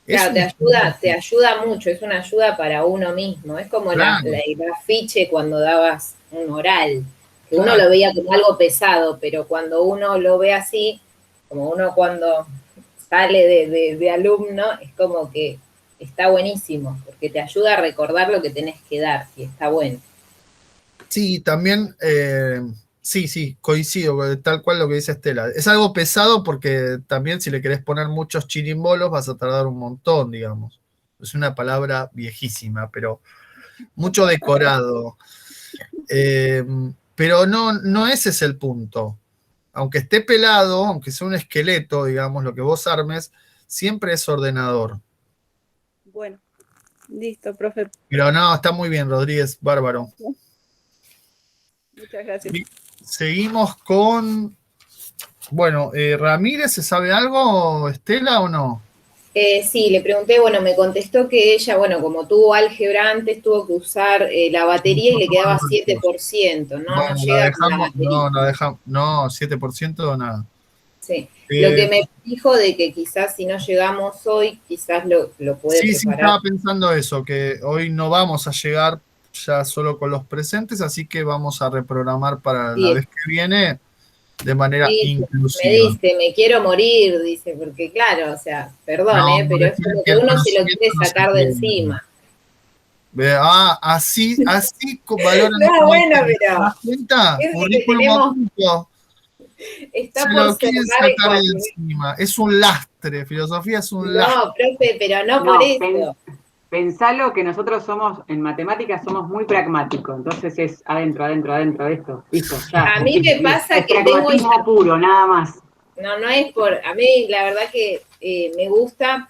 Es
Claro,
un
te ayuda mucho, es una ayuda para uno mismo. Es como
claro,
el afiche cuando dabas un oral, que uno
claro.
lo veía como algo pesado, pero cuando uno lo ve así, como uno cuando sale de alumno, es como que está buenísimo, porque te ayuda a recordar lo que tenés que dar, y está bueno.
Sí, también, sí, coincido, tal cual lo que dice Estela. Es algo pesado porque también si le querés poner muchos chirimbolos vas a tardar un montón, digamos. Es una palabra viejísima, pero mucho decorado. Eh, pero no ese es el punto. Aunque esté pelado, aunque sea un esqueleto, digamos, lo que vos armes, siempre es ordenador.
bueno, listo, profe.
Pero no, está muy bien, Rodríguez, bárbaro.
Muchas gracias.
Seguimos con, bueno, Ramírez, ¿se sabe algo, Estela, o no?
Sí, le pregunté, bueno, me contestó que ella, bueno, como tuvo álgebra antes, tuvo que usar la batería y le quedaba 7%, ¿no?
Bueno,
No
la
llega con la
dejamos,
batería.
no, dejamos, no, 7% nada.
Sí. Lo
Eh,
que me dijo de que quizás si no llegamos hoy, quizás lo puede
sí,
preparar.
estaba pensando eso, que hoy no vamos a llegar ya solo con los presentes, así que vamos a reprogramar para la
Sí,
vez que viene de manera
sí, me
inclusiva.
dice, me quiero morir, dice, porque claro, o sea, perdón,
No,
pero es
decirle
como
que
que
el
uno se lo
conocimiento
quiere
no se
sacar de
pierde.
encima.
Así valoran el
No, bueno,
currículum. ¿Te das
pero
cuenta?
es de que
Currículum
tenemos,
oculto. Se
está por
lo quieren
cerrar el
sacar de
cuatrimestre.
encima. Es un lastre. Filosofía es un lastre.
No, profe, pero no por
No,
eso.
pensalo que nosotros somos, en matemáticas somos muy pragmáticos, entonces es adentro, adentro, adentro de esto, listo, ya.
A mí me pasa
Es
que tengo esa.
pragmatismo puro, nada más.
No es por. A mí, la verdad que me gusta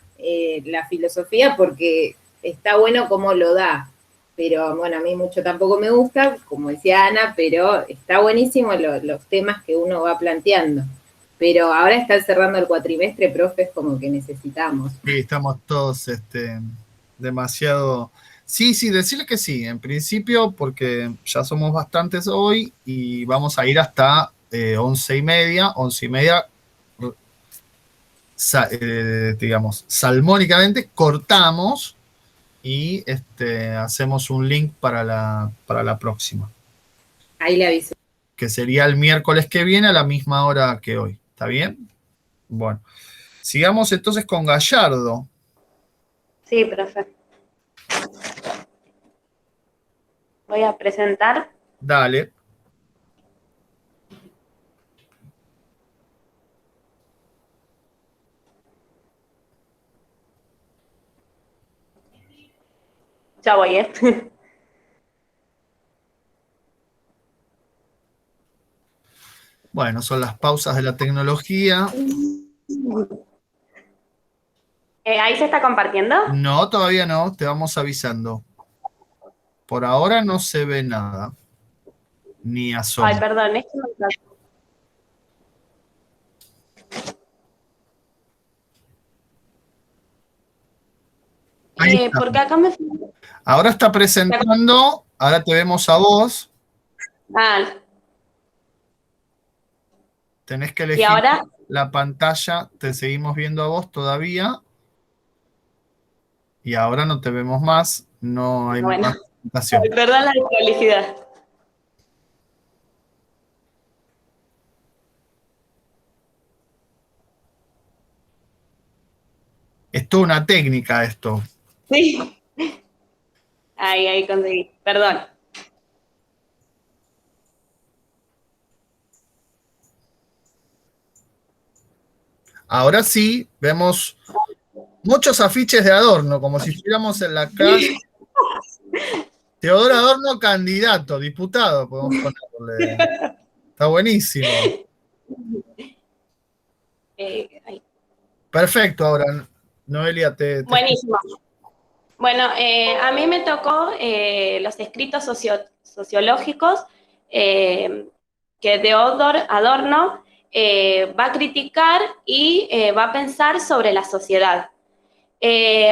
la filosofía porque está bueno cómo lo da. Pero bueno, a mí mucho tampoco me gusta, como decía Ana, pero está buenísimo los temas que uno va planteando. Pero ahora está cerrando el cuatrimestre, profe, es como que necesitamos.
Sí, estamos todos demasiado. Sí, decirle que sí, en principio, porque ya somos bastantes hoy y vamos a ir hasta 11:30. 11:30, digamos, salmónicamente cortamos y hacemos un link para la próxima,
Ahí le aviso.
que sería el miércoles que viene a la misma hora que hoy. ¿Está bien? Bueno, sigamos entonces con Gallardo.
Sí, profe. Voy a presentar.
Dale.
Ya voy, ¿eh?
Bueno, son las pausas de la tecnología.
¿Ahí se está compartiendo?
No, todavía no, te vamos avisando. Por ahora no se ve nada, ni
Ay,
asoma.
perdón, es que no.
Ahí está.
Porque acá me.
Ahora está presentando, ahora te vemos a vos.
Ah,
Tenés que
y
elegir
ahora.
la pantalla, te seguimos viendo a vos todavía. Y ahora no te vemos más, no hay
Bueno,
más presentación.
perdón la publicidad.
Es toda una técnica esto.
Sí. Ahí conseguí. Perdón.
Ahora sí, vemos muchos afiches de Adorno, como si estuviéramos en la calle. Teodoro Adorno, candidato, diputado, podemos ponerle. Está buenísimo.
Ahí.
Perfecto, ahora, Noelia, te
Buenísimo. Bueno, a mí me tocó los escritos sociológicos que Teodoro Adorno va a criticar y va a pensar sobre la sociedad.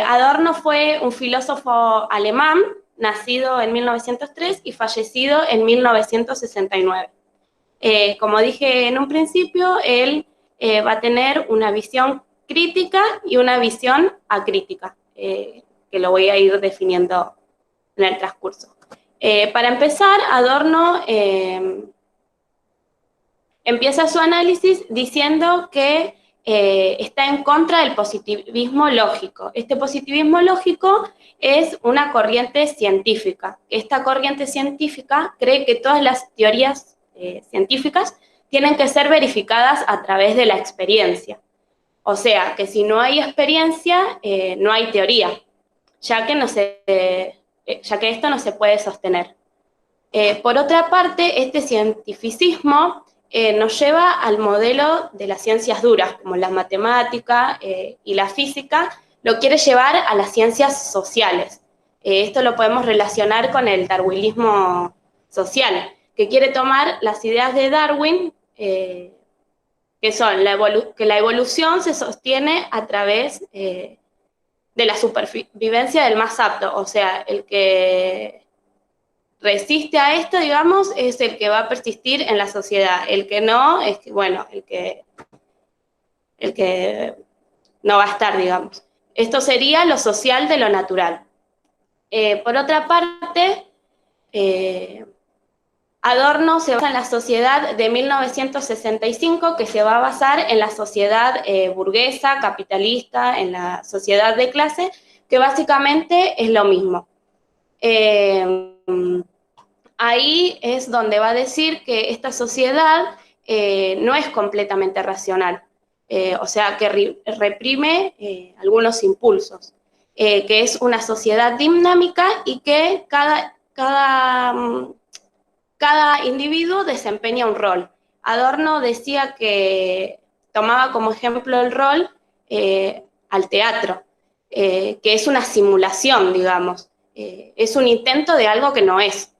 Adorno fue un filósofo alemán, nacido en 1903 y fallecido en 1969. Como dije en un principio, él va a tener una visión crítica y una visión acrítica, que lo voy a ir definiendo en el transcurso. Para empezar, Adorno empieza su análisis diciendo que está en contra del positivismo lógico. Este positivismo lógico es una corriente científica. Esta corriente científica cree que todas las teorías científicas tienen que ser verificadas a través de la experiencia. O sea, que si no hay experiencia, no hay teoría, ya que esto no se puede sostener. Por otra parte, este cientificismo nos lleva al modelo de las ciencias duras, como la matemática y la física, lo quiere llevar a las ciencias sociales. Esto lo podemos relacionar con el darwinismo social, que quiere tomar las ideas de Darwin, que son que la evolución se sostiene a través de la supervivencia del más apto, o sea, el que resiste a esto, digamos, es el que va a persistir en la sociedad. El que no, es que, bueno, el que no va a estar, digamos. Esto sería lo social de lo natural. Por otra parte, Adorno se basa en la sociedad de 1965, que se va a basar en la sociedad burguesa, capitalista, en la sociedad de clase, que básicamente es lo mismo. Ahí es donde va a decir que esta sociedad no es completamente racional, o sea, que reprime algunos impulsos, que es una sociedad dinámica y que cada individuo desempeña un rol. Adorno decía que tomaba como ejemplo el rol al teatro, que es una simulación, digamos, es un intento de algo que no es.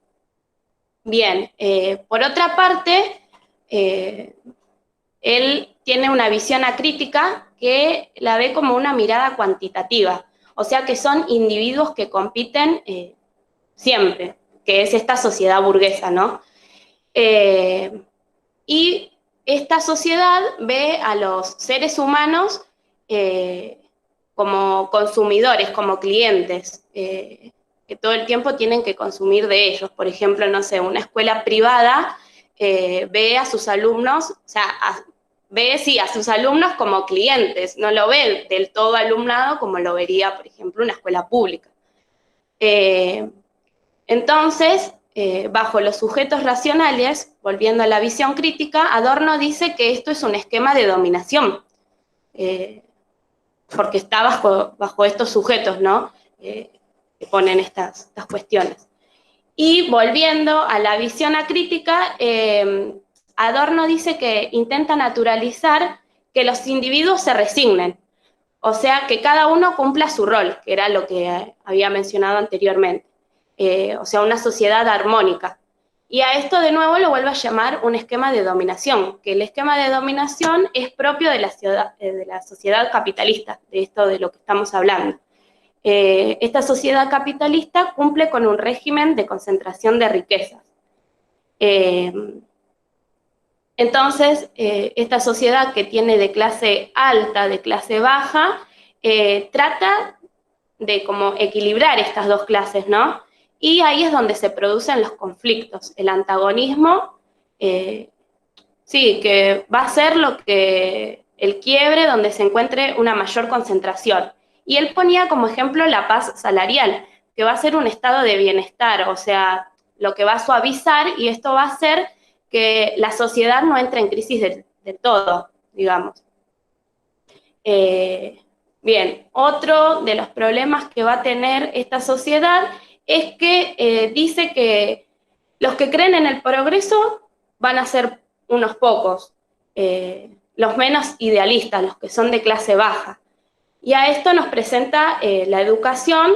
Bien, por otra parte, él tiene una visión acrítica que la ve como una mirada cuantitativa, o sea que son individuos que compiten siempre, que es esta sociedad burguesa, ¿no? Y esta sociedad ve a los seres humanos como consumidores, como clientes, que todo el tiempo tienen que consumir de ellos. Por ejemplo, no sé, una escuela privada ve a sus alumnos, o sea, ve, sí, a sus alumnos como clientes, no lo ve del todo alumnado como lo vería, por ejemplo, una escuela pública. Entonces, bajo los sujetos racionales, volviendo a la visión crítica, Adorno dice que esto es un esquema de dominación, porque está bajo estos sujetos, ¿no? Que ponen estas cuestiones. Y volviendo a la visión acrítica, Adorno dice que intenta naturalizar que los individuos se resignen, o sea, que cada uno cumpla su rol, que era lo que había mencionado anteriormente. O sea, una sociedad armónica. Y a esto de nuevo lo vuelve a llamar un esquema de dominación, que el esquema de dominación es propio de la sociedad capitalista, de esto de lo que estamos hablando. Esta sociedad capitalista cumple con un régimen de concentración de riquezas. Entonces, esta sociedad que tiene de clase alta, de clase baja, trata de como equilibrar estas dos clases, ¿no? Y ahí es donde se producen los conflictos, el antagonismo, sí, que va a ser el quiebre donde se encuentre una mayor concentración. Y él ponía como ejemplo la paz salarial, que va a ser un estado de bienestar, o sea, lo que va a suavizar, y esto va a hacer que la sociedad no entre en crisis de todo, digamos. Bien, otro de los problemas que va a tener esta sociedad es que dice que los que creen en el progreso van a ser unos pocos, los menos idealistas, los que son de clase baja. Y a esto nos presenta la educación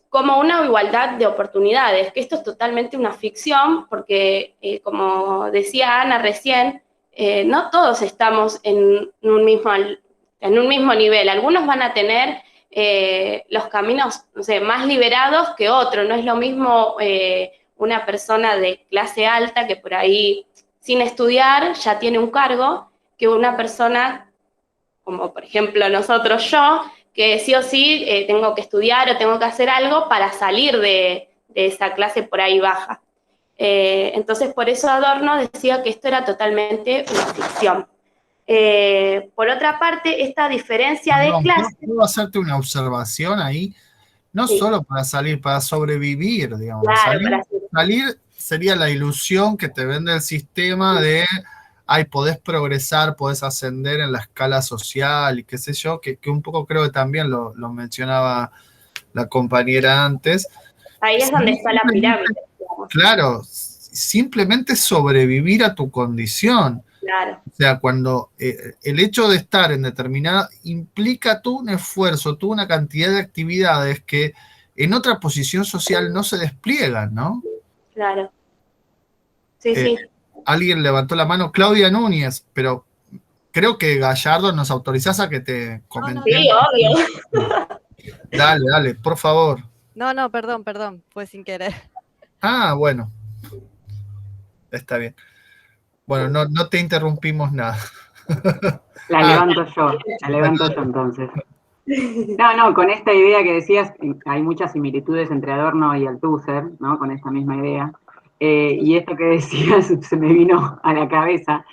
como una igualdad de oportunidades, que esto es totalmente una ficción, porque como decía Ana recién, no todos estamos en un mismo nivel. Algunos van a tener los caminos, no sé, más liberados que otros. No es lo mismo una persona de clase alta que por ahí sin estudiar ya tiene un cargo, que una persona como por ejemplo nosotros, yo, que sí o sí tengo que estudiar o tengo que hacer algo para salir de esa clase por ahí baja. Entonces por eso Adorno decía que esto era totalmente una ficción. Por otra parte, esta diferencia de clase...
¿Puedo hacerte una observación ahí? No
Sí.
solo para salir, para sobrevivir, digamos.
Claro,
Salir sería la ilusión que te vende el sistema de, ay, podés progresar, podés ascender en la escala social y qué sé yo, que un poco creo que también lo mencionaba la compañera antes.
ahí es donde está la pirámide, digamos.
Claro, simplemente sobrevivir a tu condición.
Claro.
O sea, cuando el hecho de estar en determinada implica todo un esfuerzo, toda una cantidad de actividades que en otra posición social no se despliegan, ¿no?
Claro. Sí, sí.
Alguien levantó la mano, Claudia Núñez, pero creo que Gallardo nos autorizás a que te comentemos.
Sí, obvio.
Dale, por favor.
No, perdón, fue sin querer.
Ah, bueno. Está bien. Bueno, no te interrumpimos nada.
La levanto yo entonces. No, con esta idea que decías, hay muchas similitudes entre Adorno y Althusser, ¿no? Con esta misma idea. Y esto que decías se me vino a la cabeza,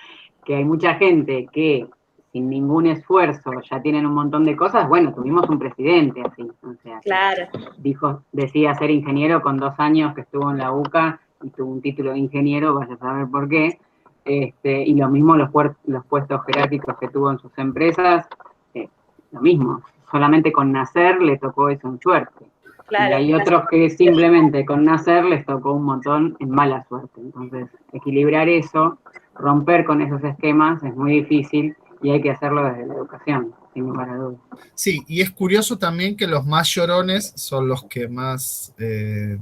que hay mucha gente que sin ningún esfuerzo ya tienen un montón de cosas. Bueno, tuvimos un presidente así, o sea,
Claro.
decía ser ingeniero con 2 años que estuvo en la UCA y tuvo un título de ingeniero, vaya a saber por qué. Y lo mismo los puestos jerárquicos que tuvo en sus empresas, lo mismo, solamente con nacer le tocó eso en suerte.
Claro.
Y hay otros que simplemente con nacer les tocó un montón en mala suerte. Entonces, equilibrar eso, romper con esos esquemas es muy difícil y hay que hacerlo desde la educación, sin lugar a dudas.
Sí, y es curioso también que los más llorones son los que más de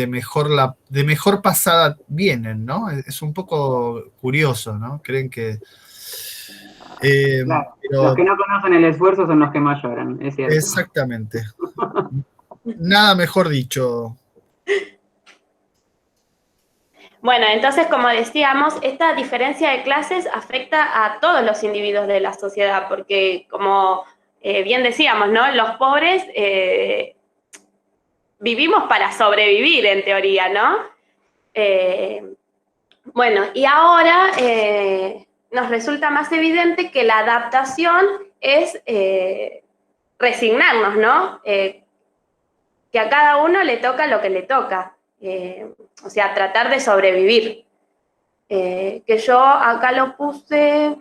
mejor pasada vienen, ¿no? Es un poco curioso, ¿no? Creen que...
Claro,
pero,
los que no conocen el esfuerzo son los que más lloran, es cierto.
Exactamente. Nada mejor dicho.
Bueno, entonces, como decíamos, esta diferencia de clases afecta a todos los individuos de la sociedad, porque como bien decíamos, ¿no? Los pobres vivimos para sobrevivir, en teoría, ¿no? Bueno, y ahora nos resulta más evidente que la adaptación es resignarnos, ¿no? Que a cada uno le toca lo que le toca. O sea, tratar de sobrevivir. Que yo acá lo puse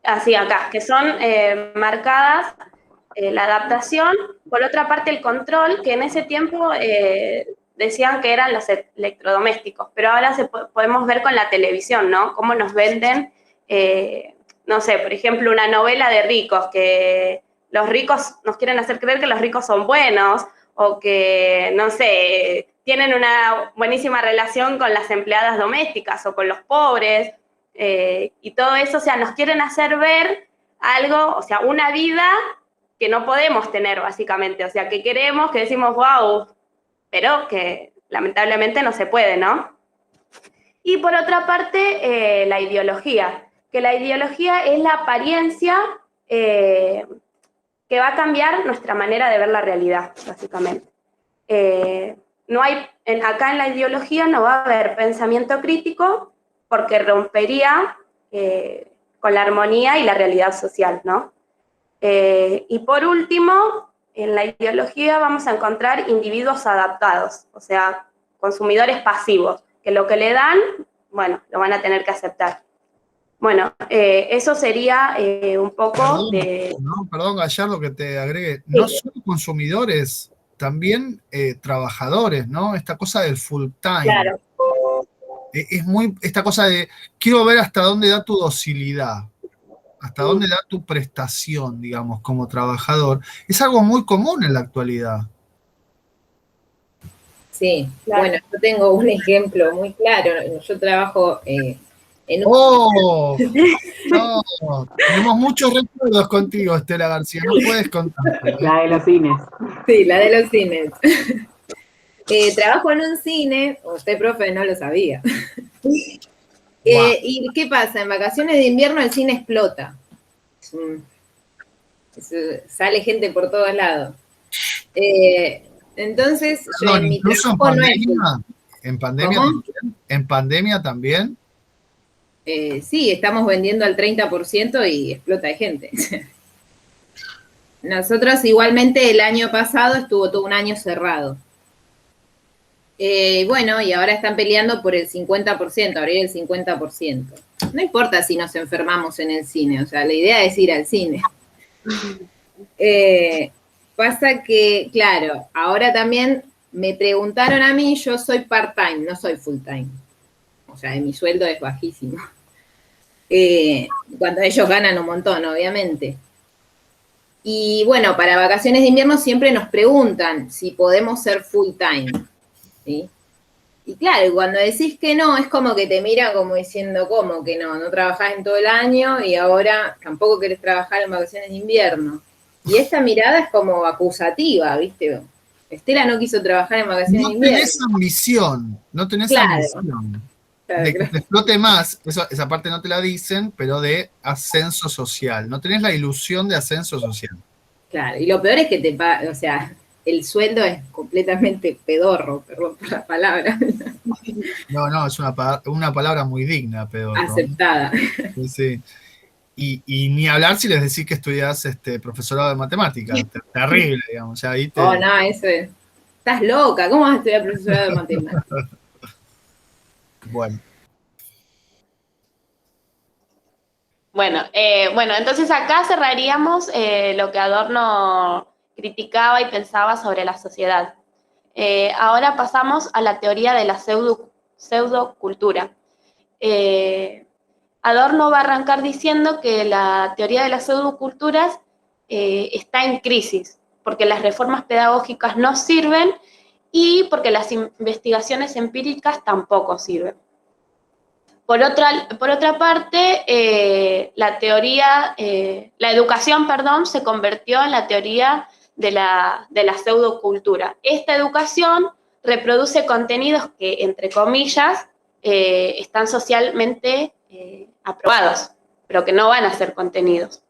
así acá, que son marcadas la adaptación, por otra parte el control, que en ese tiempo decían que eran los electrodomésticos, pero ahora podemos ver con la televisión, ¿no? Cómo nos venden, no sé, por ejemplo, una novela de ricos, que los ricos nos quieren hacer creer que los ricos son buenos, o que, no sé, tienen una buenísima relación con las empleadas domésticas o con los pobres, y todo eso, o sea, nos quieren hacer ver algo, o sea, una vida que no podemos tener, básicamente, o sea, que queremos, que decimos, wow, pero que lamentablemente no se puede, ¿no? Y por otra parte, la ideología, que la ideología es la apariencia que va a cambiar nuestra manera de ver la realidad, básicamente. No hay, acá en la ideología no va a haber pensamiento crítico porque rompería con la armonía y la realidad social, ¿no? Y por último, en la ideología vamos a encontrar individuos adaptados, o sea, consumidores pasivos, que lo que le dan, bueno, lo van a tener que aceptar. Bueno, eso sería un poco de...
Perdón, Gallardo, que te agregue.
Sí.
No solo consumidores, también trabajadores, ¿no? Esta cosa del full time.
Claro.
Es muy, esta cosa de, quiero ver hasta dónde da tu docilidad, hasta dónde da tu prestación, digamos, como trabajador. Es algo muy común en la actualidad.
Sí,
Claro.
Bueno, yo tengo un ejemplo muy claro. Yo trabajo en un...
¡Oh! No, tenemos muchos recuerdos contigo, Estela García, no puedes contar.
La de los cines.
Sí, la de los cines. Trabajo en un cine, usted, profe, no lo sabía. ¿Y qué pasa? En vacaciones de invierno el cine explota. Sale gente por todos lados. Entonces, yo en mi
incluso en
trabajo
pandemia,
¿Cómo?
¿En pandemia también?
Sí, estamos vendiendo al 30% y explota de gente. Nosotros igualmente el año pasado estuvo todo un año cerrado. Bueno, y ahora están peleando por el 50%, abrir el 50%. No importa si nos enfermamos en el cine, o sea, la idea es ir al cine. Pasa que, claro, ahora también me preguntaron a mí, yo soy part-time, no soy full-time. O sea, mi sueldo es bajísimo. Cuando ellos ganan un montón, obviamente. Y bueno, para vacaciones de invierno siempre nos preguntan si podemos ser full-time. ¿Sí? Y claro, cuando decís que no, es como que te miran como diciendo, ¿cómo que no? No trabajás en todo el año y ahora tampoco querés trabajar en vacaciones de invierno. Y esta mirada es como acusativa, ¿viste? Estela no quiso trabajar en vacaciones
No
de invierno.
tenés ambición, no tenés
Claro.
ambición.
Claro,
De que
claro.
te explote más, esa parte no te la dicen, pero de ascenso social. No tenés la ilusión de ascenso social.
Claro, y lo peor es que o sea, el sueldo es completamente pedorro, perdón por la palabra,
No, es una palabra muy digna, pedorro.
aceptada.
Sí, sí. Y ni hablar si les decís que estudias profesorado de matemáticas. Terrible, digamos. Ya ahí
Oh, no, eso es. Estás loca, ¿cómo vas a estudiar profesorado de matemáticas?
Bueno.
Bueno, entonces acá cerraríamos lo que Adorno criticaba y pensaba sobre la sociedad. Ahora pasamos a la teoría de la pseudocultura. Adorno va a arrancar diciendo que la teoría de las pseudoculturas está en crisis, porque las reformas pedagógicas no sirven y porque las investigaciones empíricas tampoco sirven. Por otra parte, la educación, se convirtió en la teoría de la pseudocultura. Esta educación reproduce contenidos que, entre comillas, están socialmente aprobados, pero que no van a ser contenidos.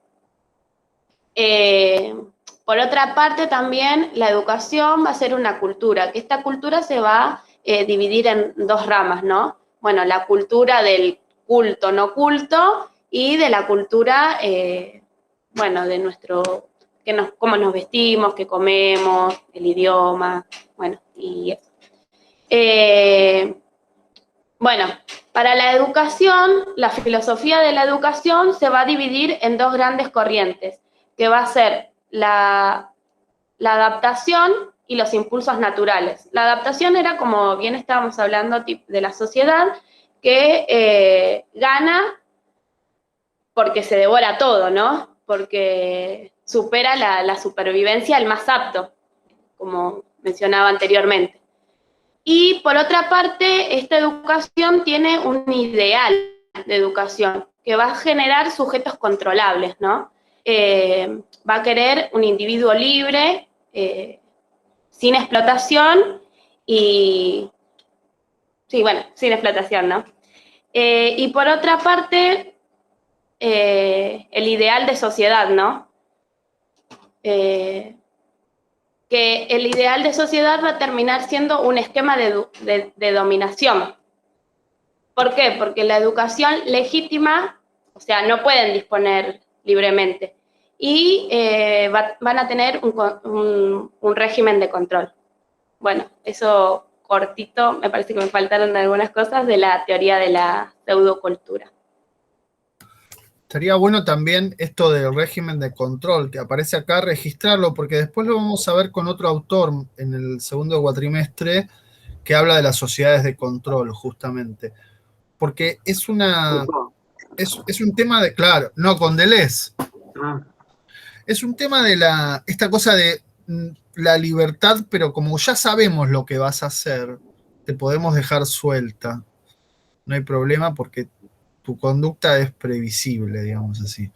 Por otra parte, también la educación va a ser una cultura, que esta cultura se va a dividir en dos ramas, ¿no? Bueno, la cultura del culto, no culto, y de la cultura, bueno, de cómo nos vestimos, qué comemos, el idioma, bueno, y eso. Bueno, para la educación, la filosofía de la educación se va a dividir en dos grandes corrientes, que va a ser la adaptación y los impulsos naturales. La adaptación era, como bien estábamos hablando, de la sociedad que gana porque se devora todo, ¿no? Porque supera la supervivencia el más apto, como mencionaba anteriormente. Y por otra parte, esta educación tiene un ideal de educación que va a generar sujetos controlables, ¿no? Va a querer un individuo libre, sin explotación y... Sí, bueno, sin explotación, ¿no? Y por otra parte, el ideal de sociedad, ¿no? Que el ideal de sociedad va a terminar siendo un esquema de dominación. ¿Por qué? Porque la educación legítima, o sea, no pueden disponer libremente. Y van a tener un régimen de control. Bueno, eso cortito, me parece que me faltaron algunas cosas de la teoría de la pseudocultura.
Estaría bueno también esto del régimen de control que aparece acá, registrarlo, porque después lo vamos a ver con otro autor en el segundo cuatrimestre que habla de las sociedades de control, justamente. Porque es un tema de, claro, no, con Deleuze. Es un tema de esta cosa de la libertad, pero como ya sabemos lo que vas a hacer, te podemos dejar suelta. No hay problema porque tu conducta es previsible, digamos así.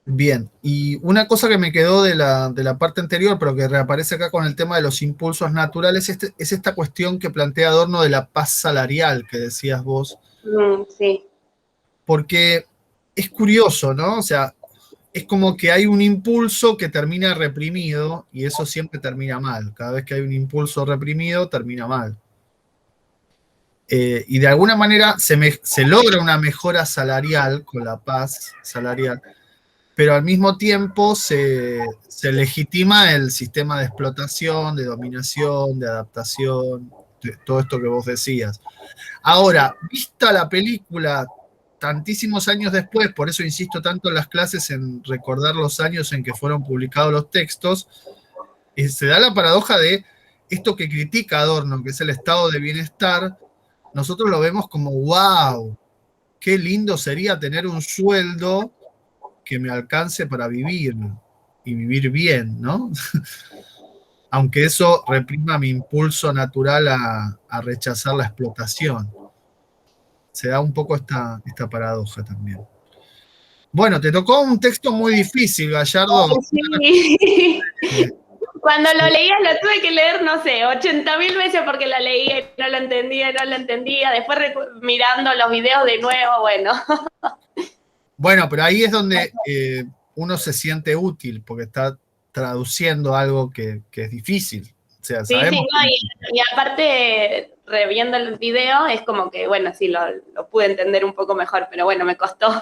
Bien, y una cosa que me quedó de la parte anterior, pero que reaparece acá con el tema de los impulsos naturales, es esta cuestión que plantea Adorno de la paz salarial, que decías vos.
Sí.
Porque es curioso, ¿no? O sea, es como que hay un impulso que termina reprimido y eso siempre termina mal. Cada vez que hay un impulso reprimido, termina mal. Y de alguna manera se logra una mejora salarial con la paz salarial, pero al mismo tiempo se legitima el sistema de explotación, de dominación, de adaptación, de todo esto que vos decías. Ahora, vista la película tantísimos años después, por eso insisto tanto en las clases en recordar los años en que fueron publicados los textos, se da la paradoja de esto que critica Adorno, que es el estado de bienestar. Nosotros lo vemos como, wow, qué lindo sería tener un sueldo que me alcance para vivir y vivir bien, ¿no? Aunque eso reprima mi impulso natural a rechazar la explotación. Se da un poco esta paradoja también. Bueno, te tocó un texto muy difícil, Gallardo.
Sí. Cuando lo leía lo tuve que leer, no sé, 80.000 veces porque lo leía y no lo entendía. Después mirando los videos de nuevo, bueno.
Bueno, pero ahí es donde uno se siente útil, porque está traduciendo algo que es difícil. O sea,
Sí,
sabemos
no, y aparte, reviendo el video, es como que, bueno, sí, lo pude entender un poco mejor, pero bueno, me costó.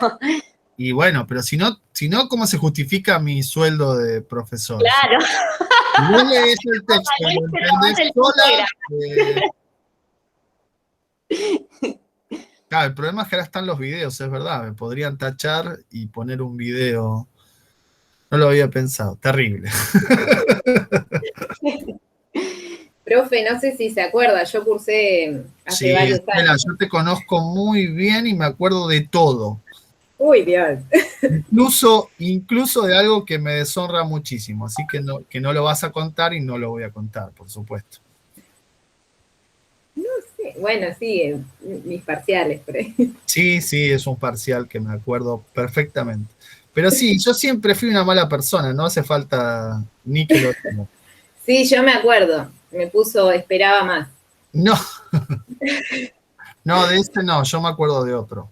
y bueno, pero si no, ¿cómo se justifica mi sueldo de profesor?
Claro.
Si vos lees el texto y lo entendés sola, claro, el problema es que ahora están los videos, es verdad, me podrían tachar y poner un video. No lo había pensado, terrible.
Profe, no sé si se acuerda, yo cursé hace
Sí,
varios
Estela,
años.
yo te conozco muy bien y me acuerdo de todo.
Uy, Dios.
Incluso de algo que me deshonra muchísimo, así que no lo vas a contar y no lo voy a contar, por supuesto.
Sí, bueno, sí, mis parciales, por ahí.
Sí, sí, es un parcial que me acuerdo perfectamente. Pero sí, yo siempre fui una mala persona, no hace falta ni que lo diga.
Sí, yo me acuerdo, me puso, esperaba más.
No, no, de este no, yo me acuerdo de otro.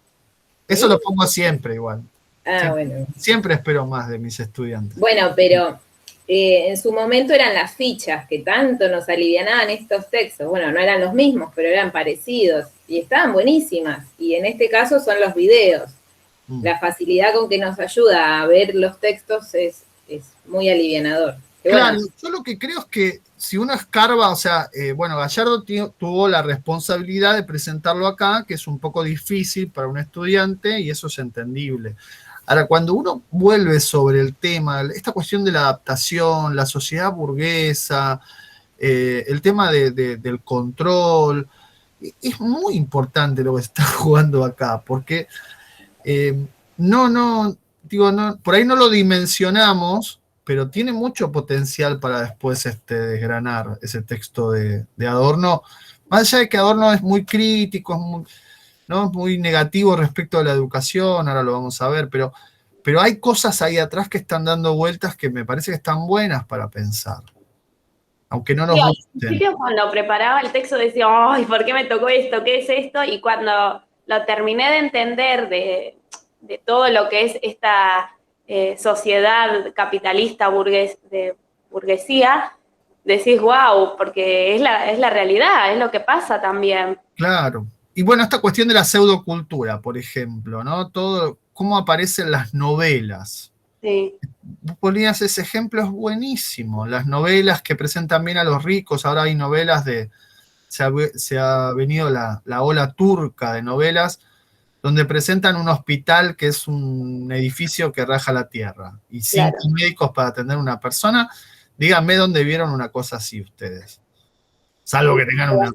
Eso
¿Sí?
lo pongo siempre igual.
Ah,
Siempre,
bueno.
siempre espero más de mis estudiantes.
Bueno, pero en su momento eran las fichas que tanto nos alivianaban estos textos. Bueno, no eran los mismos, pero eran parecidos y estaban buenísimas. Y en este caso son los videos. La facilidad con que nos ayuda a ver los textos es muy alivianador. Que
Claro,
bueno,
yo lo que creo es que si uno escarba, o sea, bueno, Gallardo tuvo la responsabilidad de presentarlo acá, que es un poco difícil para un estudiante y eso es entendible. Ahora, cuando uno vuelve sobre el tema, esta cuestión de la adaptación, la sociedad burguesa, el tema del control, es muy importante lo que se está jugando acá, porque digo, no, por ahí no lo dimensionamos, pero tiene mucho potencial para después desgranar ese texto de Adorno. Más allá de que Adorno es muy crítico, ¿no? Es muy negativo respecto a la educación, ahora lo vamos a ver, pero hay cosas ahí atrás que están dando vueltas que me parece que están buenas para pensar, aunque no
Sí,
nos
al
gusten.
principio cuando preparaba el texto decía, ay, ¿por qué me tocó esto? ¿Qué es esto? Y cuando lo terminé de entender de todo lo que es esta sociedad capitalista de burguesía, decís, wow, porque es la realidad, es lo que pasa también.
Claro. Y bueno, esta cuestión de la pseudocultura, por ejemplo, ¿no? Todo, cómo aparecen las novelas.
Sí,
Vos ponías ese ejemplo, es buenísimo. Las novelas que presentan bien a los ricos, ahora hay novelas se ha venido la ola turca de novelas donde presentan un hospital que es un edificio que raja la tierra y
claro.
5 médicos para atender a una persona. Díganme dónde vieron una cosa así ustedes. Salvo que tengan una,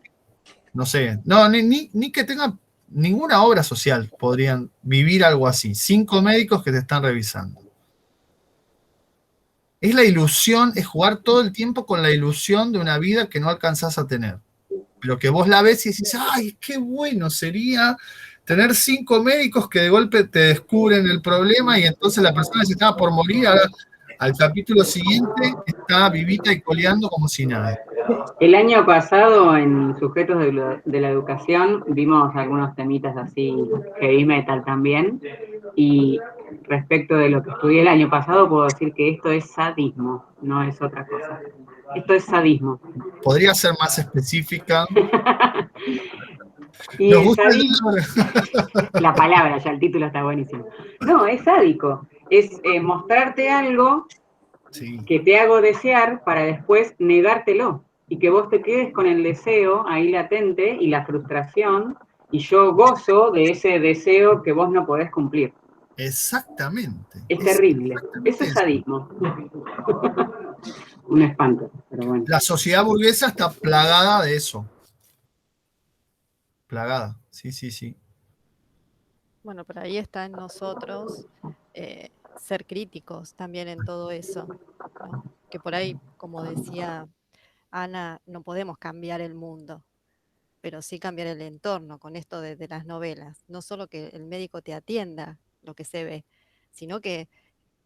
no sé, no, ni que tengan ninguna obra social podrían vivir algo así. 5 médicos que te están revisando. Es la ilusión, es jugar todo el tiempo con la ilusión de una vida que no alcanzás a tener. Pero que vos la ves y decís, ay, qué bueno sería tener 5 médicos que de golpe te descubren el problema y entonces la persona que se estaba por morir, ahora al capítulo siguiente está vivita y coleando como si nada.
El año pasado en Sujetos de la Educación vimos algunos temitas así, heavy metal también, y respecto de lo que estudié el año pasado puedo decir que esto es sadismo, no es otra cosa. Esto es sadismo.
Podría ser más específica.
Y
Nos
el
gusta
sadismo, la palabra, ya el título está buenísimo. No, es sádico, es mostrarte algo
sí.
que te hago desear para después negártelo y que vos te quedes con el deseo ahí latente y la frustración y yo gozo de ese deseo que vos no podés cumplir.
Exactamente.
Es terrible. Eso
Exactamente
es
eso.
sadismo. Un espanto, pero bueno.
La sociedad burguesa está plagada de eso. Plagada, sí, sí, sí.
Bueno, pero ahí está en nosotros ser críticos también en todo eso, ¿no? Que por ahí, como decía Ana, no podemos cambiar el mundo, pero sí cambiar el entorno con esto de las novelas. No solo que el médico te atienda lo que se ve, sino que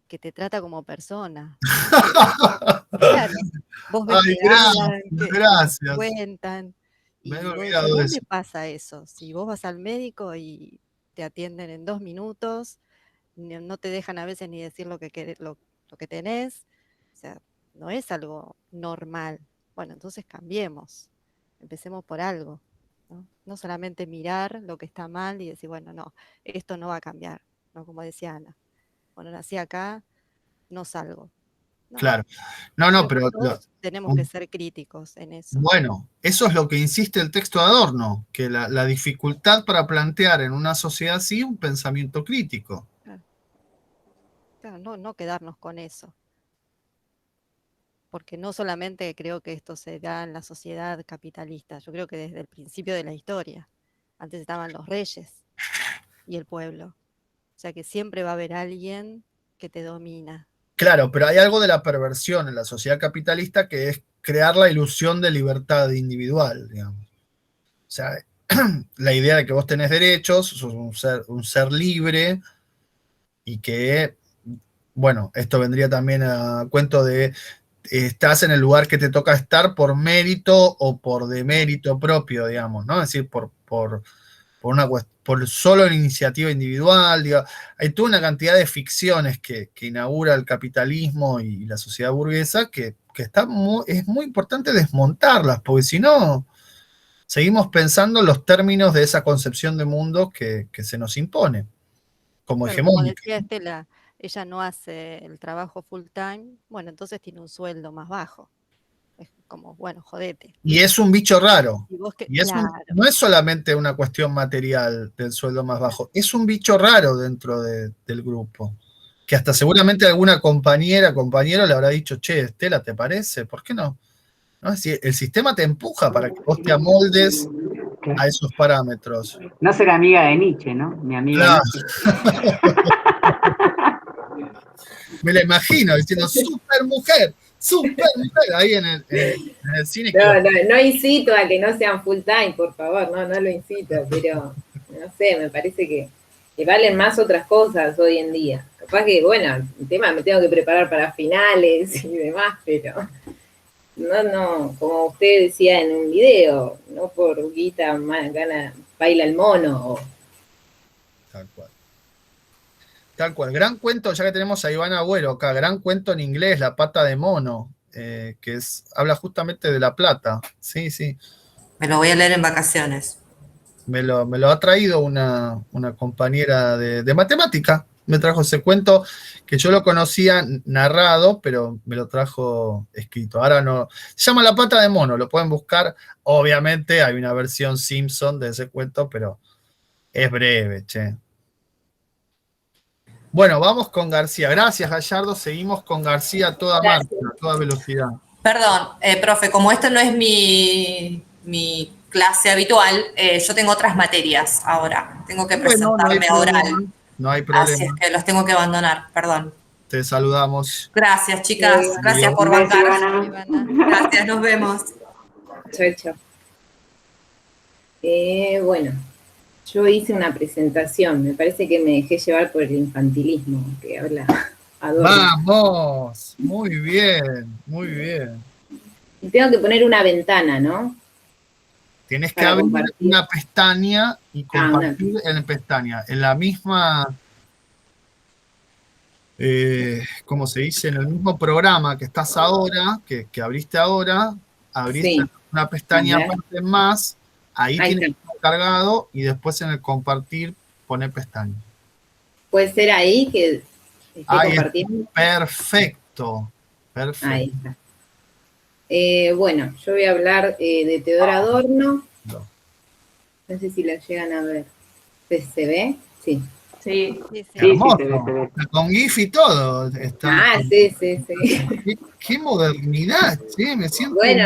te trata como persona. Claro, vos ves
Ay,
que hablan,
gracias.
que cuentan, y
Me he
vos
olvidado
decís,
de
¿dónde
eso.
pasa eso? Si vos vas al médico y te atienden en 2 minutos, no te dejan a veces ni decir lo que tenés, o sea, no es algo normal. Bueno, entonces cambiemos, empecemos por algo, ¿no? No solamente mirar lo que está mal y decir, bueno, no, esto no va a cambiar, ¿no? Como decía Ana, bueno, nací acá, no salgo. No,
Claro. No,
creo que
pero
todos tenemos que ser críticos en eso.
bueno, eso es lo que insiste el texto de Adorno, que la dificultad para plantear en una sociedad así un pensamiento crítico.
Claro, claro, no quedarnos con eso. Porque no solamente creo que esto se da en la sociedad capitalista, yo creo que desde el principio de la historia. Antes estaban los reyes y el pueblo. O sea que siempre va a haber alguien que te domina.
Claro, pero hay algo de la perversión en la sociedad capitalista que es crear la ilusión de libertad individual, digamos. O sea, la idea de que vos tenés derechos, sos un ser libre y que, bueno, esto vendría también a cuento de estás en el lugar que te toca estar por mérito o por demérito propio, digamos, ¿no? Es decir, por solo iniciativa individual, digo, hay toda una cantidad de ficciones que inaugura el capitalismo y la sociedad burguesa que es muy importante desmontarlas, porque si no, seguimos pensando en los términos de esa concepción de mundo que se nos impone como
Claro, como
hegemónica.
decía Estela, ella no hace el trabajo full time, bueno, entonces tiene un sueldo más bajo. Es como, bueno, jodete.
Y es un bicho raro.
Y vos que,
Y
claro,
no es solamente una cuestión material del sueldo más bajo, es un bicho raro dentro del grupo. Que hasta seguramente alguna compañero le habrá dicho, che, Estela, ¿te parece? ¿Por qué no? ¿No? Es decir, el sistema te empuja para que vos te amoldes
Claro.
a esos parámetros.
No ser amiga de Nietzsche, ¿no? Mi amiga
Claro.
Nietzsche.
Me la imagino diciendo, super mujer, ahí en el cine.
No incito a que no sean full time, por favor, no lo incito, pero no sé, me parece que valen más otras cosas hoy en día. Capaz que, bueno, el tema me tengo que preparar para finales y demás, pero no, como usted decía en un video, no por guita gana, baila el mono.
Tal cual. Tal cual. Gran cuento, ya que tenemos a Iván Agüero acá, gran cuento en inglés, La pata de mono, que habla justamente de La Plata. Sí, sí.
Me lo voy a leer en vacaciones.
Me lo ha traído una compañera de matemática. Me trajo ese cuento que yo lo conocía narrado, pero me lo trajo escrito. Ahora no. Se llama La pata de mono, lo pueden buscar. Obviamente hay una versión Simpson de ese cuento, pero es breve, che. Bueno, vamos con García. Gracias, Gallardo. Seguimos con García a toda marcha, a toda velocidad.
Perdón, profe, como esto no es mi clase habitual, yo tengo otras materias ahora. Tengo que
Bueno, no hay
presentarme a oral.
problema. No hay
Así es
problema.
que los tengo que abandonar, perdón.
Te saludamos.
Gracias, chicas. Gracias por
Un beso,
bancar.
Ivana.
Gracias, nos vemos.
Chao. Bueno, yo hice una presentación, me parece que me dejé llevar por el infantilismo que habla Adorno.
Vamos, muy bien, muy bien.
Y tengo que poner una ventana, ¿no?
Tienes que
Para
abrir
compartir.
una pestaña y compartir
una
en la pestaña. En la misma, ¿cómo se dice? En el mismo programa que estás ahora, que abriste ahora, abriste
Sí.
una pestaña
A ver.
aparte más, ahí
Ahí
tienes
está.
cargado y después en el compartir pone pestaña.
Puede ser ahí que esté
Ahí
compartiendo.
Perfecto, perfecto.
Ahí está. Bueno, yo voy a hablar de Teodoro Adorno. No sé si la llegan a ver. ¿Se ve? Sí.
Sí.
sí, sí.
Hermoso.
Sí, se ve.
Con GIF y todo.
Sí.
Qué modernidad, ¿sí? Me siento.
Bueno,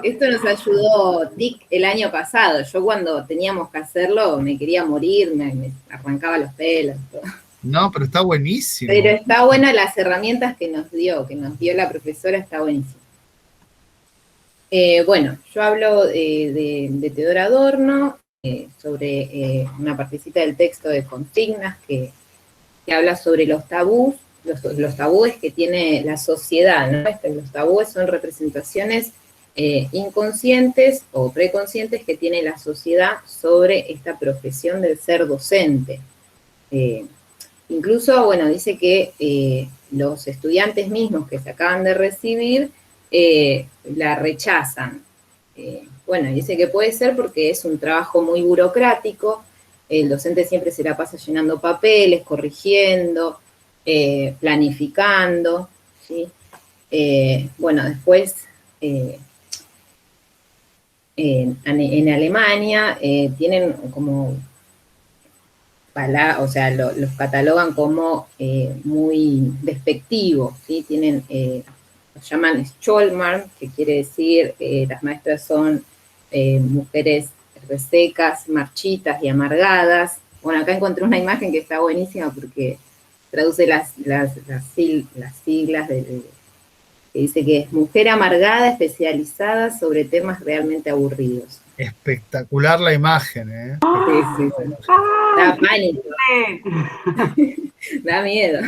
esto nos ayudó TIC el año pasado. Yo cuando teníamos que hacerlo me quería morir, me arrancaba los pelos. Todo.
No, pero está buenísimo.
Pero está buena las herramientas que nos dio la profesora, está buenísimo. Bueno, yo hablo de Teodoro Adorno, sobre una partecita del texto de consignas que que habla sobre los tabús, los tabúes que tiene la sociedad, ¿no? Los tabúes son representaciones inconscientes o preconscientes que tiene la sociedad sobre esta profesión del ser docente. Incluso, bueno, dice que los estudiantes mismos que se acaban de recibir la rechazan. Bueno, dice que puede ser porque es un trabajo muy burocrático, el docente siempre se la pasa llenando papeles, corrigiendo, planificando, ¿sí? Bueno, después en Alemania tienen como, o sea, los catalogan como muy despectivos, ¿sí? Tienen, los llaman Stolmarm, que quiere decir las maestras son mujeres resecas, marchitas y amargadas. Bueno, acá encontré una imagen que está buenísima porque traduce las siglas que dice que es mujer amargada especializada sobre temas realmente aburridos.
Espectacular la imagen, ¿eh?
Sí. Da pánico. Da miedo.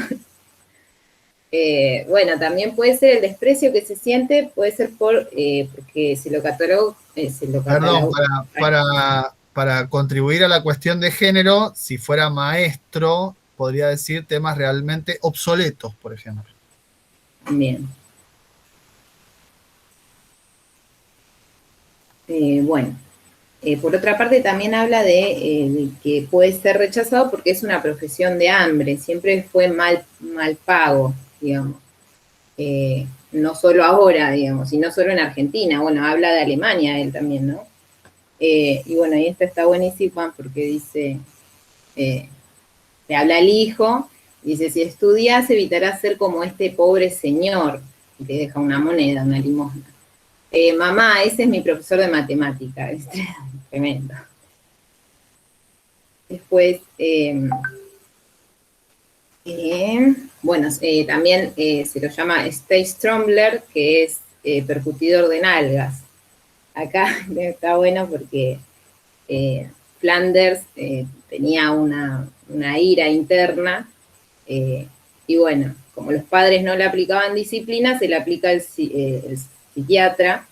Bueno, también puede ser el desprecio que se siente, puede ser porque se lo catalogó.
Perdón, para contribuir a la cuestión de género, si fuera maestro, podría decir temas realmente obsoletos, por ejemplo.
Bien. Bueno, por otra parte también habla de que puede ser rechazado porque es una profesión de hambre, siempre fue mal pago, digamos. No solo ahora, digamos, y no solo en Argentina, bueno, habla de Alemania él también, ¿no? Y bueno, ahí está buenísima porque dice, le habla al hijo, dice, si estudias evitarás ser como este pobre señor, y te deja una moneda, una limosna. Mamá, ese es mi profesor de matemática, es tremendo. Después, bueno, también se lo llama Steinstrombler, que es percutidor de nalgas. Acá está bueno porque Flanders tenía una ira interna, y bueno, como los padres no le aplicaban disciplina, se le aplica el psiquiatra,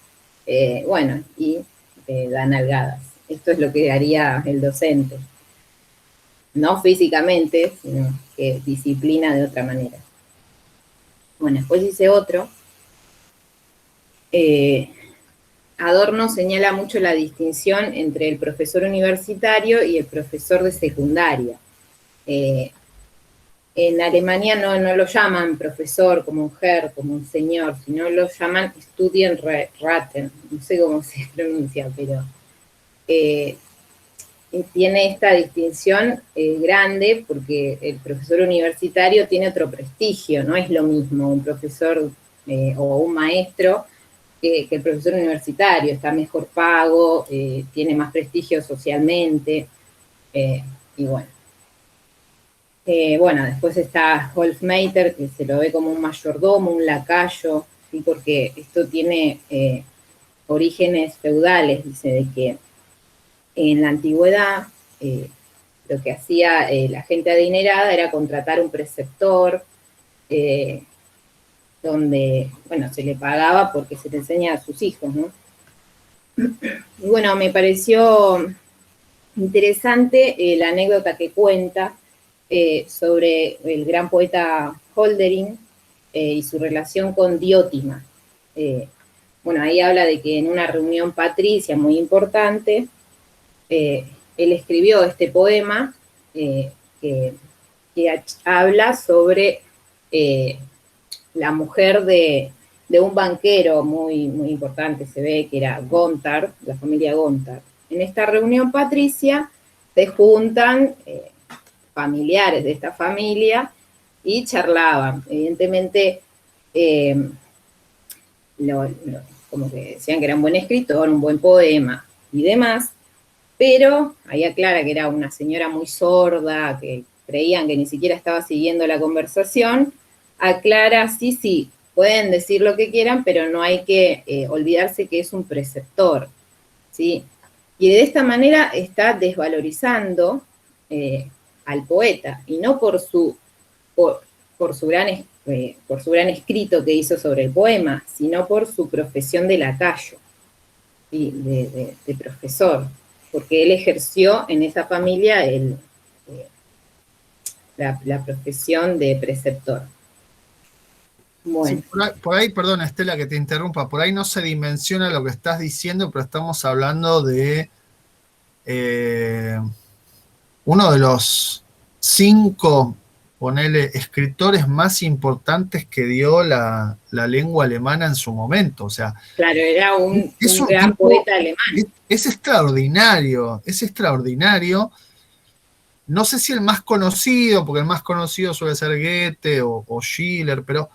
bueno, y da nalgadas. Esto es lo que haría el docente. No físicamente, sino que disciplina de otra manera. Bueno, después dice otro. Adorno señala mucho la distinción entre el profesor universitario y el profesor de secundaria. En Alemania no lo llaman profesor como un Herr, como un señor, sino lo llaman Studienrat, no sé cómo se pronuncia, pero tiene esta distinción grande porque el profesor universitario tiene otro prestigio, no es lo mismo un profesor o un maestro que el profesor universitario, está mejor pago, tiene más prestigio socialmente, y bueno. Bueno, después está Hofmeister, que se lo ve como un mayordomo, un lacayo, ¿sí? Porque esto tiene orígenes feudales, dice, de que en la antigüedad lo que hacía la gente adinerada era contratar un preceptor, donde, bueno, se le pagaba porque se le enseña a sus hijos, ¿no? Y bueno, me pareció interesante la anécdota que cuenta sobre el gran poeta Hölderlin y su relación con Diótima. Bueno, ahí habla de que en una reunión patricia muy importante, él escribió este poema que habla sobre la mujer de un banquero muy, muy importante, se ve que era Gontard, la familia Gontard. En esta reunión patricia se juntan familiares de esta familia y charlaban. Evidentemente, como que decían que era un buen escritor, un buen poema y demás, pero ahí aclara que era una señora muy sorda, que creían que ni siquiera estaba siguiendo la conversación. Aclara, sí, pueden decir lo que quieran, pero no hay que olvidarse que es un preceptor, ¿sí? Y de esta manera está desvalorizando al poeta, y no por su por su gran escrito que hizo sobre el poema, sino por su profesión de lacayo, ¿sí? de profesor, porque él ejerció en esa familia la profesión de preceptor. Bueno.
Sí, por ahí, perdón, Estela, que te interrumpa, por ahí no se dimensiona lo que estás diciendo, pero estamos hablando de uno de los 5, ponele, escritores más importantes que dio la lengua alemana en su momento. O sea,
claro, era un gran
tipo,
poeta alemán.
Es extraordinario, es extraordinario. No sé si el más conocido, porque el más conocido suele ser Goethe o Schiller, pero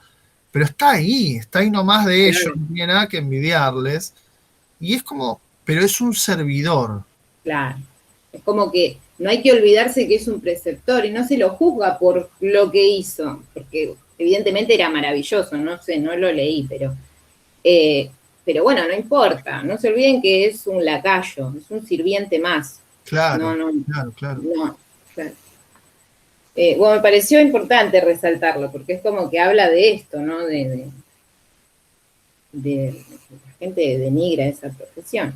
está ahí nomás de ellos,
Claro.
no tiene nada que envidiarles. Y es como, pero es un servidor.
Claro. Es como que no hay que olvidarse que es un preceptor y no se lo juzga por lo que hizo, porque evidentemente era maravilloso, no sé, no lo leí, pero bueno, no importa, no se olviden que es un lacayo, es un sirviente más.
Claro, claro.
Bueno, me pareció importante resaltarlo, porque es como que habla de esto, ¿no? De la gente denigra esa profesión.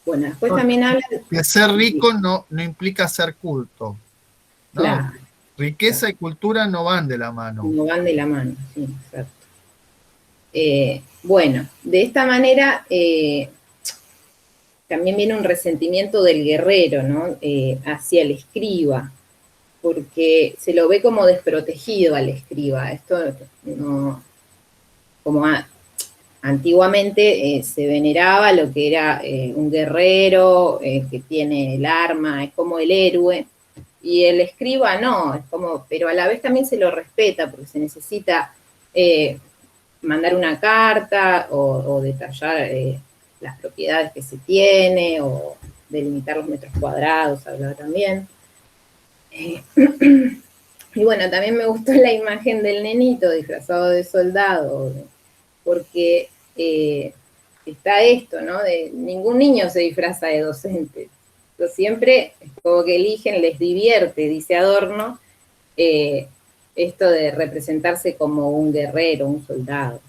Bueno, después también habla
de ser rico no implica ser culto, ¿no?
Claro.
Riqueza y cultura no van de la mano.
No van de la mano, sí, exacto. Bueno, de esta manera también viene un resentimiento del guerrero, ¿no? Hacia el escriba, porque se lo ve como desprotegido al escriba. Esto no, como antiguamente se veneraba lo que era un guerrero que tiene el arma, es como el héroe, y el escriba no, es como, pero a la vez también se lo respeta, porque se necesita mandar una carta o detallar las propiedades que se tiene, o delimitar los metros cuadrados, hablaba también. Y bueno, también me gustó la imagen del nenito disfrazado de soldado, porque está esto, ¿no? De ningún niño se disfraza de docente. Entonces, siempre, como que eligen, les divierte, dice Adorno, esto de representarse como un guerrero, un soldado.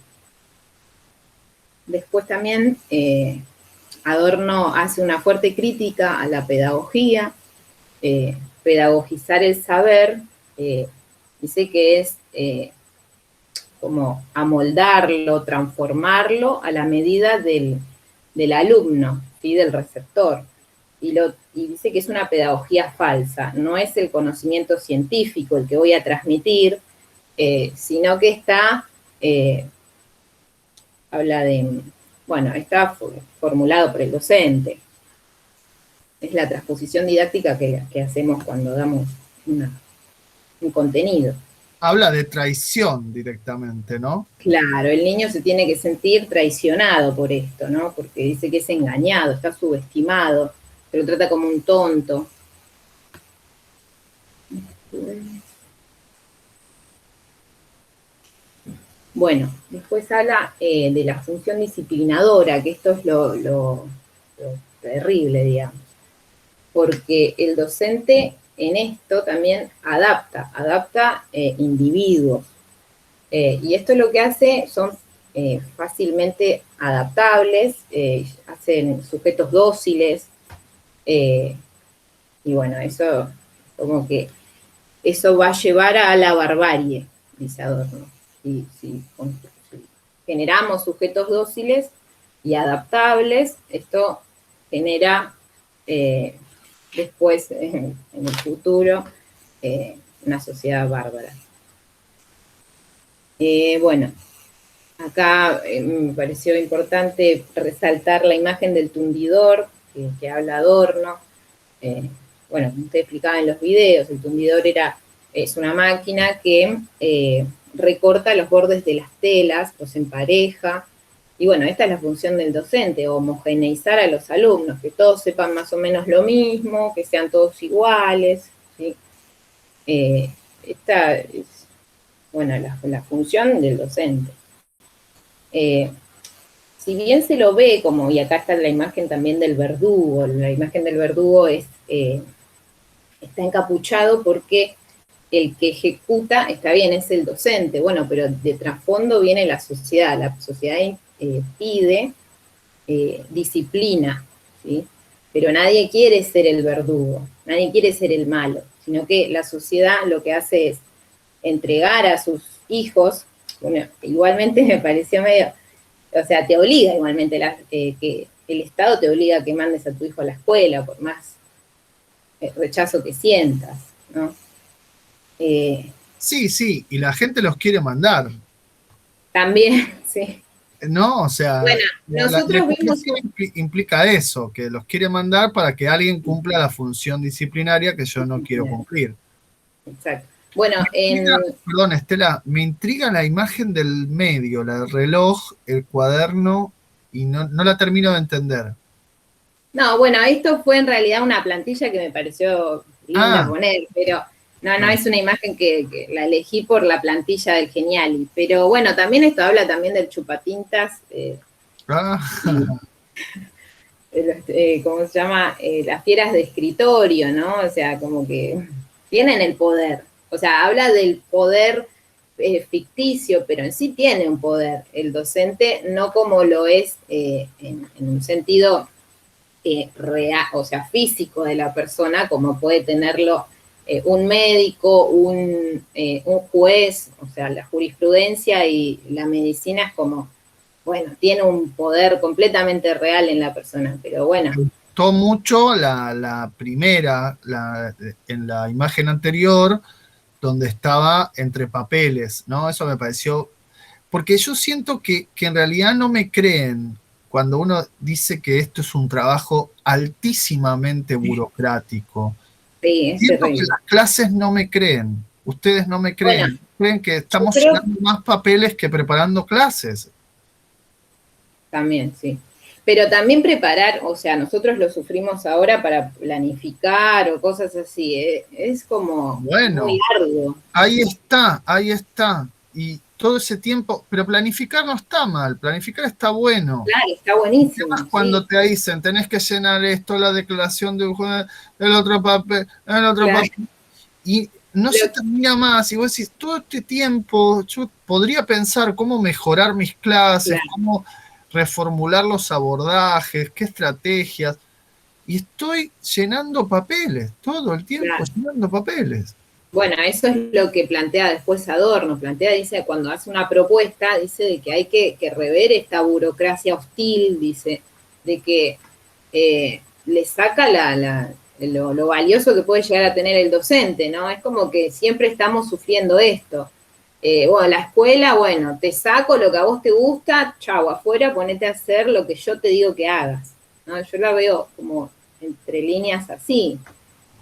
Después también Adorno hace una fuerte crítica a la pedagogía, pedagogizar el saber, dice que es como amoldarlo, transformarlo a la medida del alumno, ¿sí? Del receptor. Y dice que es una pedagogía falsa, no es el conocimiento científico el que voy a transmitir, sino que está formulado por el docente. Es la transposición didáctica que hacemos cuando damos un contenido.
Habla de traición directamente, ¿no?
Claro, el niño se tiene que sentir traicionado por esto, ¿no? Porque dice que es engañado, está subestimado, se lo trata como un tonto. Bueno, después habla de la función disciplinadora, que esto es lo terrible, digamos. Porque el docente en esto también adapta individuos. Y esto lo que hace son fácilmente adaptables, hacen sujetos dóciles, y bueno, eso como que eso va a llevar a la barbarie, dice Adorno. Si generamos sujetos dóciles y adaptables, esto genera después, en el futuro, una sociedad bárbara. Bueno, acá me pareció importante resaltar la imagen del tundidor, que habla Adorno. Bueno, como usted explicaba en los videos, el tundidor es una máquina que recorta los bordes de las telas, los empareja. Y bueno, esta es la función del docente, homogeneizar a los alumnos, que todos sepan más o menos lo mismo, que sean todos iguales, ¿sí? Esta es, bueno, la función del docente. Si bien se lo ve como, y acá está la imagen también del verdugo, la imagen del verdugo está encapuchado porque el que ejecuta, está bien, es el docente, bueno, pero de trasfondo viene la sociedad pide disciplina, ¿sí? Pero nadie quiere ser el verdugo, nadie quiere ser el malo, sino que la sociedad lo que hace es entregar a sus hijos, bueno, igualmente me pareció medio, o sea, te obliga igualmente, que el Estado te obliga a que mandes a tu hijo a la escuela, por más rechazo que sientas, ¿no?
Sí, y la gente los quiere mandar,
También, sí.
¿no? O sea,
Bueno,
la
nosotros vimos...
implica eso, que los quiere mandar para que alguien cumpla la función disciplinaria que yo no quiero cumplir.
Exacto. Bueno,
Perdón, Estela, me intriga la imagen del medio, la del reloj, el cuaderno, y no la termino de entender.
No, bueno, esto fue en realidad una plantilla que me pareció linda poner, pero no es una imagen que la elegí por la plantilla del Geniali. Pero bueno, también esto habla también del chupatintas, ¿cómo se llama? Las fieras de escritorio, ¿no? O sea, como que tienen el poder. O sea, habla del poder ficticio, pero en sí tiene un poder. El docente no como lo es en un sentido real, o sea, físico de la persona, como puede tenerlo un médico, un juez, o sea, la jurisprudencia y la medicina es como, bueno, tiene un poder completamente real en la persona, pero bueno.
Me gustó mucho la primera, en la imagen anterior, donde estaba entre papeles, ¿no? Eso me pareció, porque yo siento que en realidad no me creen cuando uno dice que esto es un trabajo altísimamente burocrático.
Sí, es
Siento
terrible.
que las clases no me creen, ustedes no me creen,
Bueno,
creen que estamos
creo...
llenando más papeles que preparando clases.
También, sí. Pero también preparar, o sea, nosotros lo sufrimos ahora para planificar o cosas así, es como muy arduo.
Ahí está. Y todo ese tiempo, pero planificar no está mal, planificar está bueno.
Claro, está buenísimo.
Además, cuando te dicen, tenés que llenar esto, la declaración de el otro papel, y no se termina más, y vos decís, todo este tiempo yo podría pensar cómo mejorar mis clases, cómo reformular los abordajes, qué estrategias, y estoy llenando papeles, todo el tiempo llenando papeles.
Bueno, eso es lo que plantea después Adorno, dice, cuando hace una propuesta, dice de que hay que rever esta burocracia hostil, dice, de que le saca lo valioso que puede llegar a tener el docente, ¿no? Es como que siempre estamos sufriendo esto. Bueno, la escuela, bueno, te saco lo que a vos te gusta, chau, afuera ponete a hacer lo que yo te digo que hagas, ¿no? Yo la veo como entre líneas así.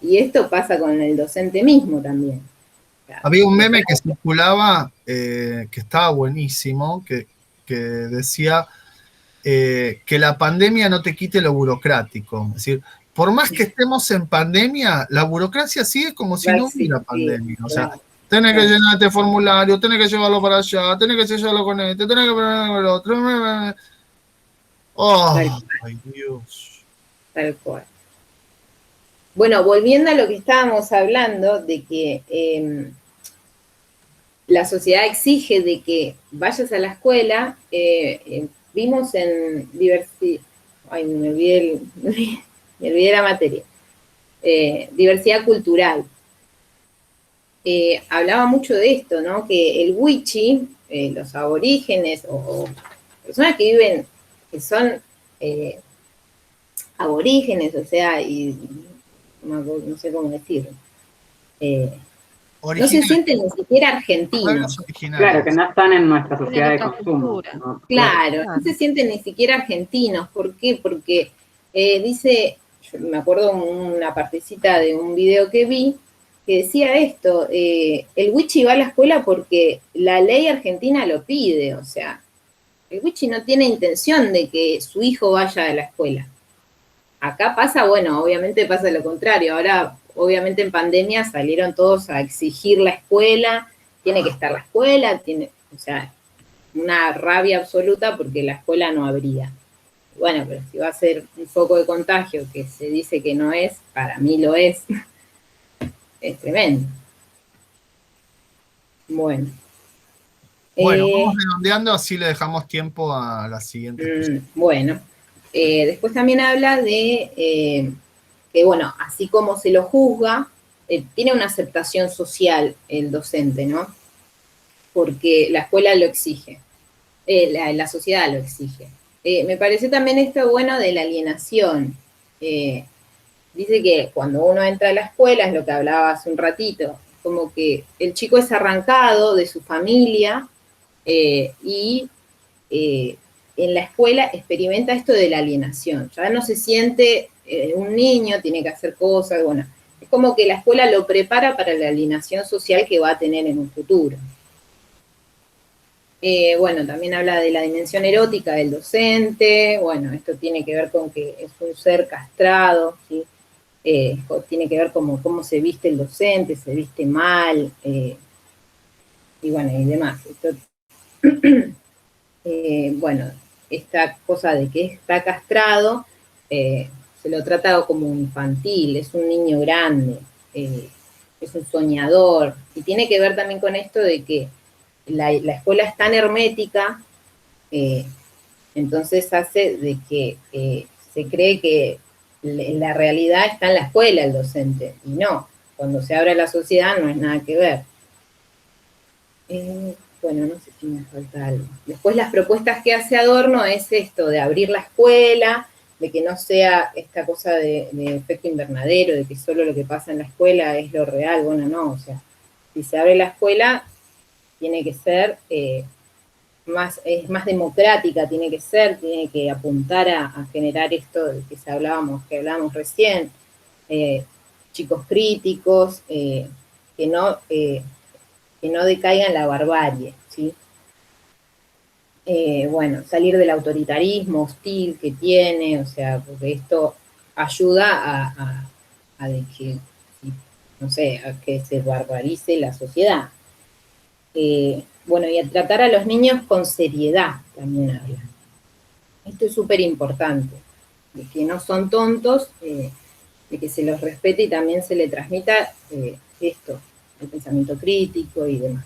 Y esto pasa con el docente mismo también.
Había un meme que circulaba, que estaba buenísimo, que decía que la pandemia no te quite lo burocrático. Es decir, por más que estemos en pandemia, la burocracia sigue como si no hubiera pandemia. O sea, tenés que llenar este formulario, tenés que llevarlo para allá, tenés que sellarlo con este, tenés que ponerlo con el otro. Oh, ay Dios.
Tal cual. Bueno, volviendo a lo que estábamos hablando, de que la sociedad exige de que vayas a la escuela, vimos en diversidad, ay, me olvidé la materia, diversidad cultural. Hablaba mucho de esto, ¿no? Que el wichi, los aborígenes o personas que viven, que son aborígenes, o sea, y no sé cómo decirlo. No se sienten ni siquiera argentinos.
Claro, que no están en nuestra sociedad de consumo. ¿No?
Claro, no se sienten ni siquiera argentinos. ¿Por qué? Porque dice, yo me acuerdo una partecita de un video que vi, que decía esto, el wichi va a la escuela porque la ley argentina lo pide, o sea, el wichi no tiene intención de que su hijo vaya a la escuela. Acá pasa, bueno, obviamente pasa lo contrario. Ahora, obviamente en pandemia salieron todos a exigir la escuela, tiene que estar la escuela, o sea, una rabia absoluta porque la escuela no abría. Bueno, pero si va a ser un foco de contagio que se dice que no es, para mí lo es tremendo. Bueno.
Bueno, vamos redondeando, así le dejamos tiempo a la siguiente.
Bueno, después también habla de que, bueno, así como se lo juzga, tiene una aceptación social el docente, ¿no? Porque la escuela lo exige, la sociedad lo exige. Me pareció también esto bueno de la alienación. Dice que cuando uno entra a la escuela, es lo que hablaba hace un ratito, como que el chico es arrancado de su familia y en la escuela experimenta esto de la alienación. Ya no se siente un niño, tiene que hacer cosas, bueno, es como que la escuela lo prepara para la alienación social que va a tener en un futuro. Bueno, también habla de la dimensión erótica del docente, bueno, esto tiene que ver con que es un ser castrado, ¿sí? Tiene que ver con cómo se viste el docente, se viste mal, y bueno, y demás. Esto, bueno, esta cosa de que está castrado, se lo trata como infantil, es un niño grande, es un soñador, y tiene que ver también con esto de que la escuela es tan hermética, entonces hace de que se cree que la realidad está en la escuela, el docente, y no, cuando se abre a la sociedad no es nada que ver. Bueno, no sé si me falta algo. Después las propuestas que hace Adorno es esto, de abrir la escuela, de que no sea esta cosa de efecto invernadero, de que solo lo que pasa en la escuela es lo real, bueno, no, o sea, si se abre la escuela, tiene que ser es más democrática, tiene que apuntar a generar esto de que hablábamos recién, chicos críticos, que no decaigan en la barbarie, ¿sí? Bueno, salir del autoritarismo hostil que tiene, o sea, porque esto ayuda a de que, no sé, a que se barbarice la sociedad. Bueno, y a tratar a los niños con seriedad también habla. Esto es súper importante, de que no son tontos, de que se los respete y también se le transmita esto, el pensamiento crítico y demás.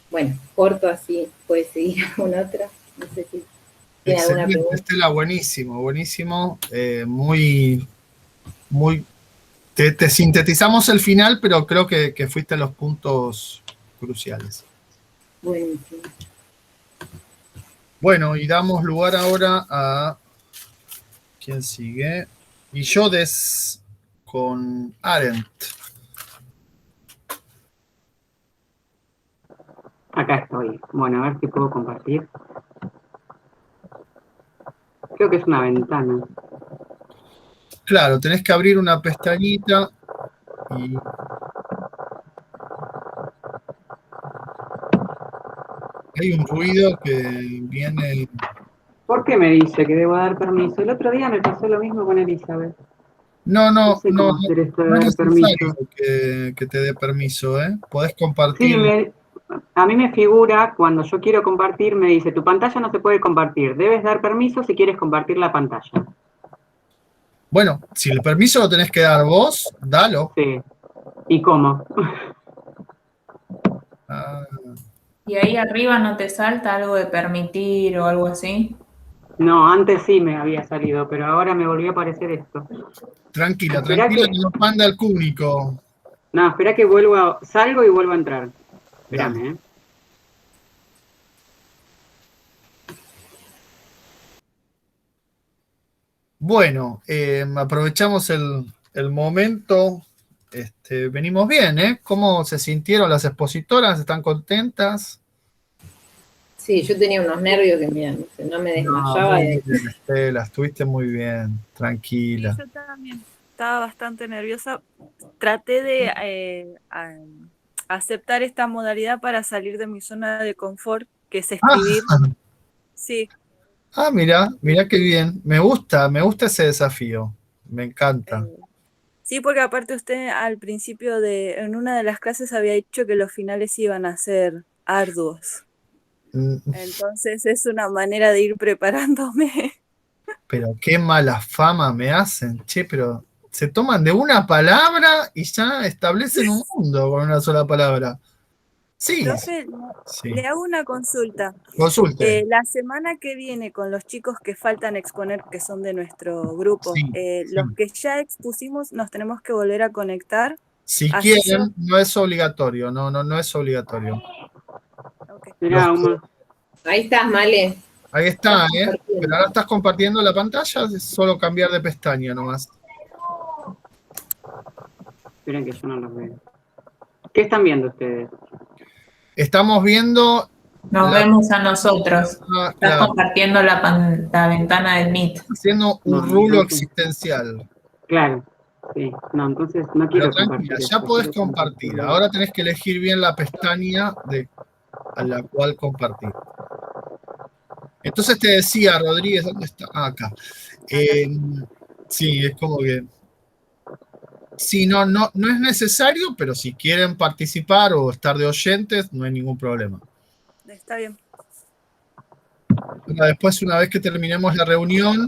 Bueno, corto así, puede seguir alguna otra, no sé si tiene alguna pregunta.
Estela, buenísimo, buenísimo, muy, te sintetizamos el final, pero creo que fuiste a los puntos cruciales.
Buenísimo.
Bueno, y damos lugar ahora a... ¿Quién sigue? Illodes con Arendt.
Acá estoy. Bueno, a ver si puedo compartir. Creo que es una ventana.
Claro, tenés que abrir una pestañita y... Hay un ruido que viene...
¿Por qué me dice que debo dar permiso? El otro día me pasó lo mismo con Elizabeth.
No
sé cómo hacer esto de
no es
dar
necesario
permiso.
que te dé permiso, ¿eh? Podés compartir.
Sí, a mí me figura, cuando yo quiero compartir, me dice, tu pantalla no se puede compartir, debes dar permiso si quieres compartir la pantalla.
Bueno, si el permiso lo tenés que dar vos, dalo.
Sí. ¿Y cómo?
¿Y ahí arriba no te salta algo de permitir o algo así?
No, antes sí me había salido, pero ahora me volvió a aparecer esto.
Tranquila, que no panda el cúnico.
No, espera que salgo y vuelvo a entrar. Espérame, ¿eh?
Bueno, aprovechamos el momento. Venimos bien, ¿eh? ¿Cómo se sintieron las expositoras? ¿Están contentas?
Sí, yo tenía unos nervios que, mira, no me desmayaba.
Estela, estuviste muy bien, tranquila.
Sí, yo también estaba bastante nerviosa. Traté de aceptar esta modalidad para salir de mi zona de confort, que es escribir. Sí.
Ah, mira qué bien. Me gusta ese desafío. Me encanta.
Sí, porque aparte usted al principio en una de las clases había dicho que los finales iban a ser arduos. Entonces es una manera de ir preparándome.
Pero qué mala fama me hacen, che, pero se toman de una palabra y ya establecen un mundo con una sola palabra. Sí,
Profe,
sí.
le hago una consulta.
Consulte.
La semana que viene, con los chicos que faltan exponer, que son de nuestro grupo,
Sí,
los
sí.
que ya expusimos, nos tenemos que volver a conectar.
Si
Así yo.
quieren, no es obligatorio, no es obligatorio.
Ok.
Mirá,
Los-
Ahí estás, Male.
Ahí está,
Estás
Pero
compartiendo.
ahora estás compartiendo la pantalla, es solo cambiar de pestaña nomás.
Esperen que yo no los veo. ¿Qué están viendo ustedes?
Estamos viendo
Nos
la
vemos a nosotros. Estás
claro,
compartiendo la ventana del Meet.
haciendo un
No,
rulo
entonces,
existencial.
claro, sí. No, entonces no
Pero
quiero
tranquila,
compartir
ya
esto.
podés
Quiero
compartir.
compartirlo.
Ahora tenés que elegir bien la pestaña a la cual compartir. Entonces te decía, Rodríguez, ¿dónde está? Ah, acá. Sí, es como que... Sí, no es necesario, pero si quieren participar o estar de oyentes, no hay ningún problema.
Está bien.
Bueno, después, una vez que terminemos la reunión,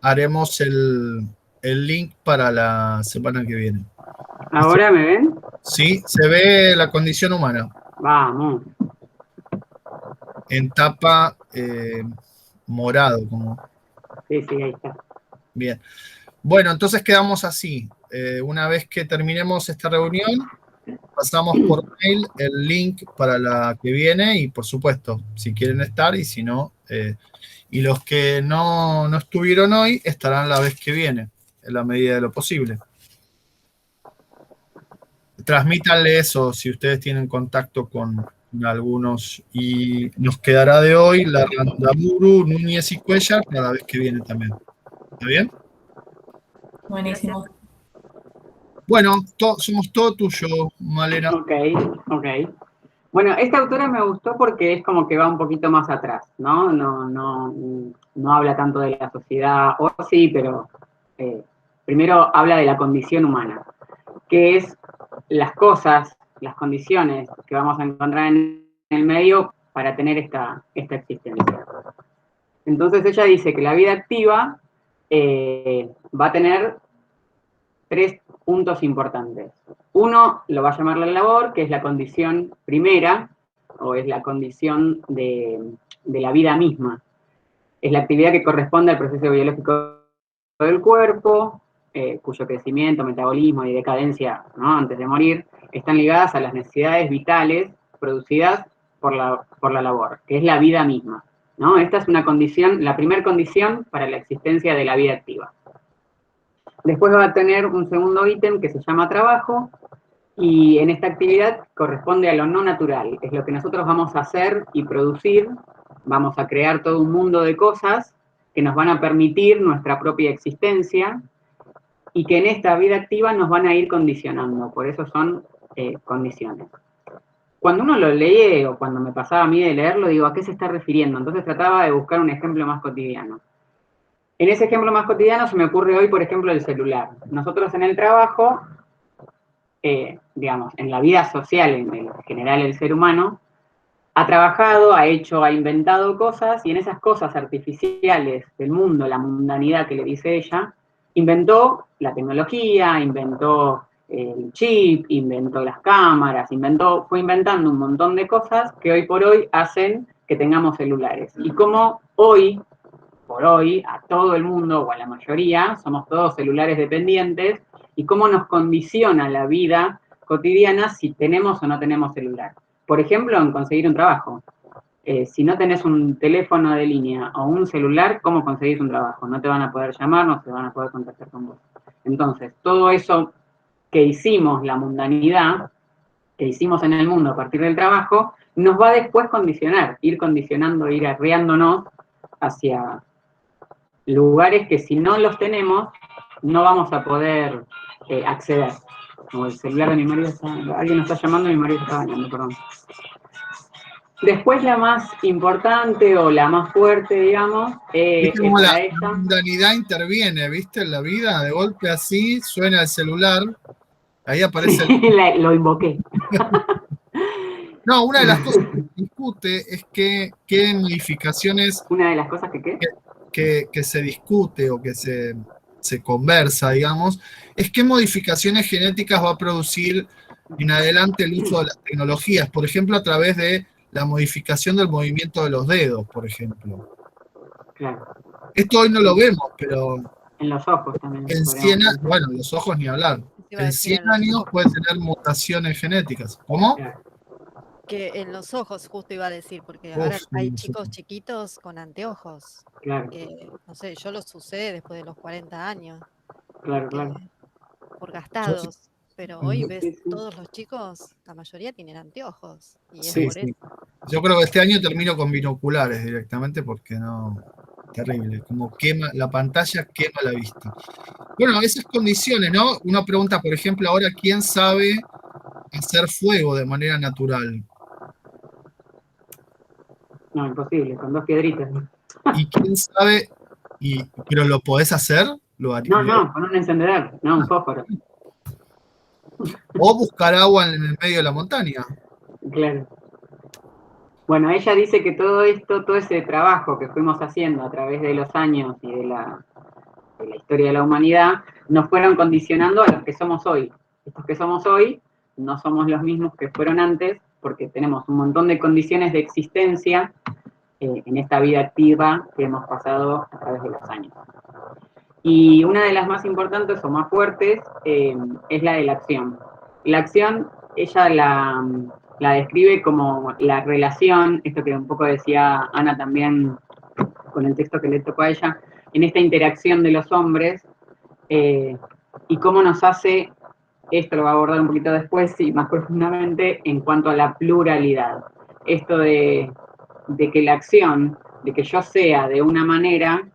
haremos el link para la semana que viene.
¿Ahora me ven?
Sí, se ve la condición humana
Vamos.
en tapa morado, como
Sí, sí, ahí está.
bien. Bueno, entonces quedamos así. Una vez que terminemos esta reunión, pasamos por mail el link para la que viene y, por supuesto, si quieren estar y si no, y los que no estuvieron hoy estarán la vez que viene, en la medida de lo posible. Transmítanle eso si ustedes tienen contacto con algunos y nos quedará de hoy la Randamuru, Núñez y Cuellar para la vez que viene también. ¿Está bien?
Buenísimo.
Bueno, somos todo tuyo, Malena.
Ok. Bueno, esta autora me gustó porque es como que va un poquito más atrás, ¿no? No habla tanto de la sociedad, o sí, pero primero habla de la condición humana, que es las cosas, las condiciones que vamos a encontrar en el medio para tener esta existencia. Entonces ella dice que la vida activa va a tener 3 puntos importantes. Uno lo va a llamar la labor, que es la condición primera, o es la condición de la vida misma. Es la actividad que corresponde al proceso biológico del cuerpo, cuyo crecimiento, metabolismo y decadencia, ¿no?, antes de morir, están ligadas a las necesidades vitales producidas por la labor, que es la vida misma, ¿no? Esta es una condición, la primera condición para la existencia de la vida activa. Después va a tener un segundo ítem que se llama trabajo, y en esta actividad corresponde a lo no natural, es lo que nosotros vamos a hacer y producir, vamos a crear todo un mundo de cosas que nos van a permitir nuestra propia existencia y que en esta vida activa nos van a ir condicionando, por eso son condiciones. Cuando uno lo lee, o cuando me pasaba a mí de leerlo, digo, ¿a qué se está refiriendo? Entonces trataba de buscar un ejemplo más cotidiano. En ese ejemplo más cotidiano se me ocurre hoy, por ejemplo, el celular. Nosotros en el trabajo, digamos, en la vida social, en general el ser humano, ha trabajado, ha hecho, ha inventado cosas, y en esas cosas artificiales del mundo, la mundanidad que le dice ella, inventó la tecnología, inventó el chip, inventó las cámaras, fue inventando un montón de cosas que hoy por hoy hacen que tengamos celulares. Y como hoy, por hoy, a todo el mundo, o a la mayoría, somos todos celulares dependientes, y cómo nos condiciona la vida cotidiana si tenemos o no tenemos celular. Por ejemplo, en conseguir un trabajo. Si no tenés un teléfono de línea o un celular, ¿cómo conseguís un trabajo? No te van a poder llamar, no se van a poder contactar con vos. Entonces, todo eso que hicimos, la mundanidad, que hicimos en el mundo a partir del trabajo, nos va a después condicionar, ir condicionando, ir arreándonos hacia lugares que si no los tenemos, no vamos a poder acceder. Como el celular de mi marido alguien nos está llamando y mi marido está bañando, perdón. Después la más importante o la más fuerte, digamos,
¿Viste cómo la
esta.
mundanidad interviene, viste, en la vida? De golpe así, suena el celular, ahí aparece...
Sí, lo invoqué.
No, una de las cosas que se discute es qué modificaciones...
Una de las cosas
que se discute o que se conversa, digamos, es qué modificaciones genéticas va a producir en adelante el uso de las tecnologías, por ejemplo, a través de la modificación del movimiento de los dedos, por ejemplo.
Claro.
Esto hoy no lo vemos, pero
En los ojos también.
en 100 años, bueno, los ojos ni hablar.
Iba a
En
decir,
100 años puede tener mutaciones genéticas. ¿Cómo?
Claro.
que en los ojos, justo iba a decir, porque
Uf,
ahora hay
sí,
chicos chiquitos con anteojos,
Claro,
que, no sé, yo los usé después de los 40 años,
claro,
porque,
claro.
por gastados, pero hoy ves
Sí, sí.
todos los chicos, la mayoría tienen anteojos, y es
sí,
por
sí.
eso.
Yo creo que este año termino con binoculares directamente porque no, terrible, como quema, la pantalla quema la vista. Bueno, esas condiciones, ¿no? Uno pregunta, por ejemplo, ahora, ¿quién sabe hacer fuego de manera natural?
No, imposible, con 2 piedritas.
¿Y quién sabe, pero lo podés hacer?
No, con un encendedor, no, un fósforo.
O buscar agua en el medio de la montaña.
Claro. Bueno, ella dice que todo esto, todo ese trabajo que fuimos haciendo a través de los años y de la historia de la humanidad, nos fueron condicionando a los que somos hoy. Estos que somos hoy no somos los mismos que fueron antes, porque tenemos un montón de condiciones de existencia en esta vida activa que hemos pasado a través de los años. Y una de las más importantes o más fuertes es la de la acción. La acción, ella la describe como la relación, esto que un poco decía Ana también con el texto que le tocó a ella, en esta interacción de los hombres y cómo nos hace, esto lo va a abordar un poquito después y más profundamente, en cuanto a la pluralidad. Esto de que la acción, de que yo sea de una manera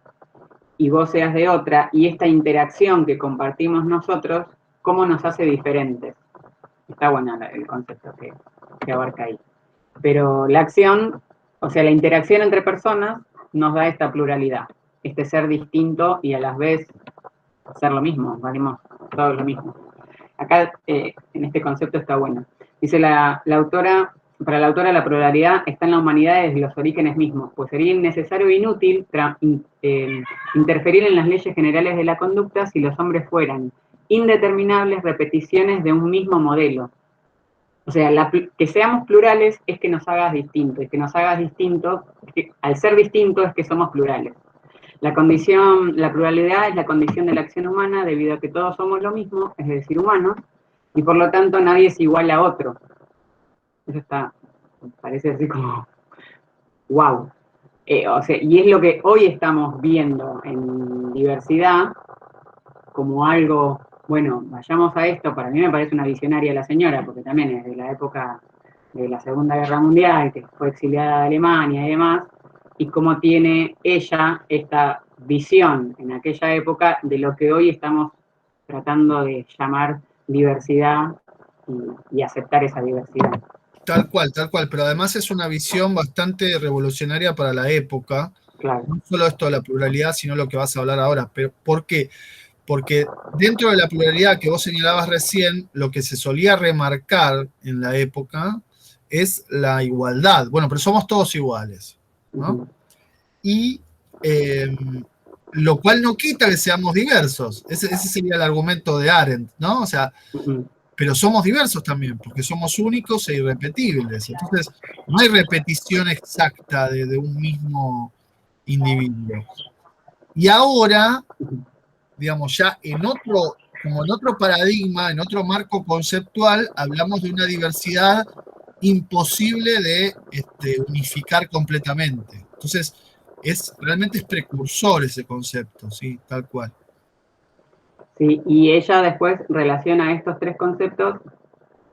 y vos seas de otra, y esta interacción que compartimos nosotros, cómo nos hace diferentes. Está bueno el concepto que abarca ahí. Pero la acción, o sea, la interacción entre personas nos da esta pluralidad, este ser distinto y a la vez ser lo mismo, valemos todos lo mismo. Acá, en este concepto está bueno. Dice la autora, para la autora la pluralidad está en la humanidad desde los orígenes mismos, pues sería innecesario e inútil interferir en las leyes generales de la conducta si los hombres fueran indeterminables repeticiones de un mismo modelo. O sea, que seamos plurales es que nos hagas distintos, y que nos hagas distintos, al ser distintos es que somos plurales. La pluralidad es la condición de la acción humana debido a que todos somos lo mismo, es decir, humanos, y por lo tanto nadie es igual a otro. Eso parece así como, wow. O sea, y es lo que hoy estamos viendo en diversidad como algo, bueno, vayamos a esto, para mí me parece una visionaria la señora, porque también es de la época de la Segunda Guerra Mundial, que fue exiliada de Alemania y demás, y cómo tiene ella esta visión en aquella época de lo que hoy estamos tratando de llamar diversidad y aceptar esa diversidad.
Tal cual, pero además es una visión bastante revolucionaria para la época.
Claro.
No solo esto de la pluralidad, sino lo que vas a hablar ahora. Pero ¿por qué? Porque dentro de la pluralidad que vos señalabas recién, lo que se solía remarcar en la época es la igualdad. Bueno, pero somos todos iguales, ¿no?
Uh-huh.
Y lo cual no quita que seamos diversos. Ese sería el argumento de Arendt, ¿no? O sea,
uh-huh.
Pero somos diversos también, porque somos únicos e irrepetibles. Entonces, no hay repetición exacta de un mismo individuo. Y ahora, digamos, ya como en otro paradigma, en otro marco conceptual, hablamos de una diversidad imposible de unificar completamente. Entonces, realmente es precursor ese concepto, ¿sí? Tal cual.
Sí, y ella después relaciona estos 3 conceptos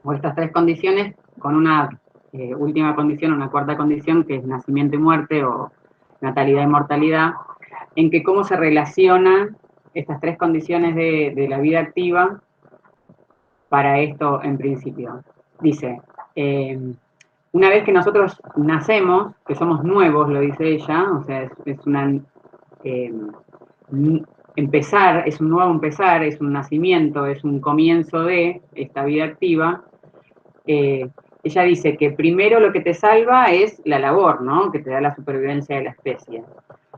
o estas 3 condiciones con una última condición, una cuarta condición, que es nacimiento y muerte o natalidad y mortalidad, en que cómo se relacionan estas 3 condiciones de la vida activa para esto en principio. Dice, una vez que nosotros nacemos, que somos nuevos, lo dice ella, o sea, es una... empezar, es un nuevo empezar, es un nacimiento, es un comienzo de esta vida activa. Ella dice que primero lo que te salva es la labor, ¿no? Que te da la supervivencia de la especie.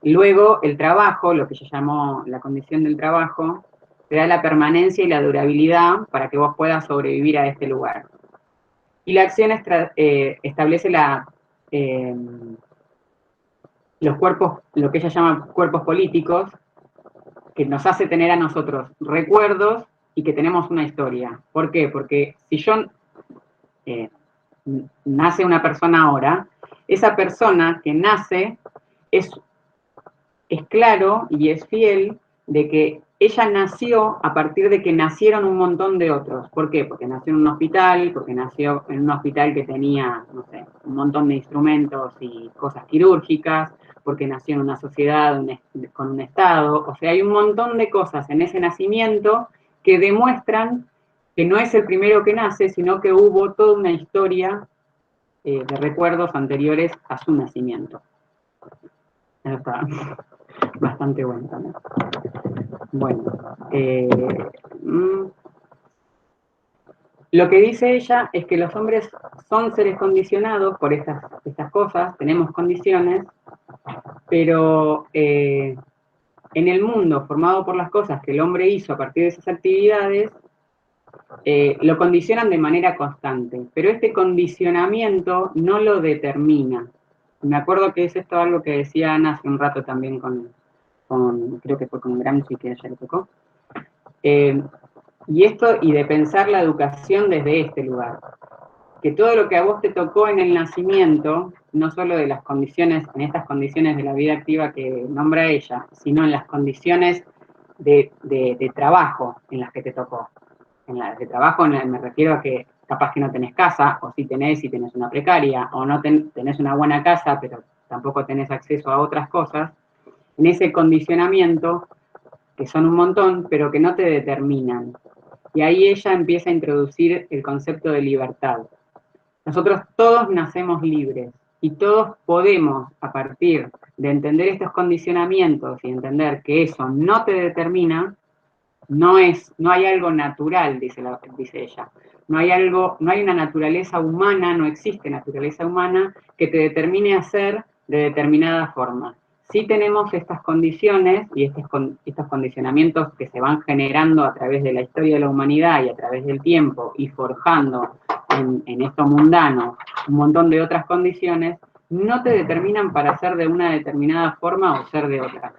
Luego el trabajo, lo que ella llamó la condición del trabajo, te da la permanencia y la durabilidad para que vos puedas sobrevivir a este lugar. Y la acción establece los cuerpos, lo que ella llama cuerpos políticos, que nos hace tener a nosotros recuerdos y que tenemos una historia. ¿Por qué? Porque si nace una persona ahora, esa persona que nace es claro y es fiel de que ella nació a partir de que nacieron un montón de otros. ¿Por qué? Porque nació en un hospital, porque nació en un hospital que tenía, no sé, un montón de instrumentos y cosas quirúrgicas, porque nació en una sociedad con un Estado. O sea, hay un montón de cosas en ese nacimiento que demuestran que no es el primero que nace, sino que hubo toda una historia de recuerdos anteriores a su nacimiento. Eso está bastante bueno también. Bueno, lo que dice ella es que los hombres son seres condicionados por estas cosas, tenemos condiciones, pero en el mundo formado por las cosas que el hombre hizo a partir de esas actividades, lo condicionan de manera constante, pero este condicionamiento no lo determina. Me acuerdo que es esto algo que decía Ana hace un rato también creo que fue con Gramsci que ella le tocó. Y de pensar la educación desde este lugar. Que todo lo que a vos te tocó en el nacimiento, no solo de las condiciones, en estas condiciones de la vida activa que nombra ella, sino en las condiciones de trabajo en las que te tocó. En las de trabajo me refiero a que capaz que no tenés casa, o si tenés una precaria, o no tenés una buena casa, pero tampoco tenés acceso a otras cosas, en ese condicionamiento, que son un montón, pero que no te determinan. Y ahí ella empieza a introducir el concepto de libertad. Nosotros todos nacemos libres, y todos podemos, a partir de entender estos condicionamientos y entender que eso no te determina, no hay algo natural, dice ella. No hay una naturaleza humana, no existe naturaleza humana que te determine a ser de determinada forma. Sí tenemos estas condiciones y estos condicionamientos que se van generando a través de la historia de la humanidad y a través del tiempo y forjando en esto mundano un montón de otras condiciones, no te determinan para ser de una determinada forma o ser de otra.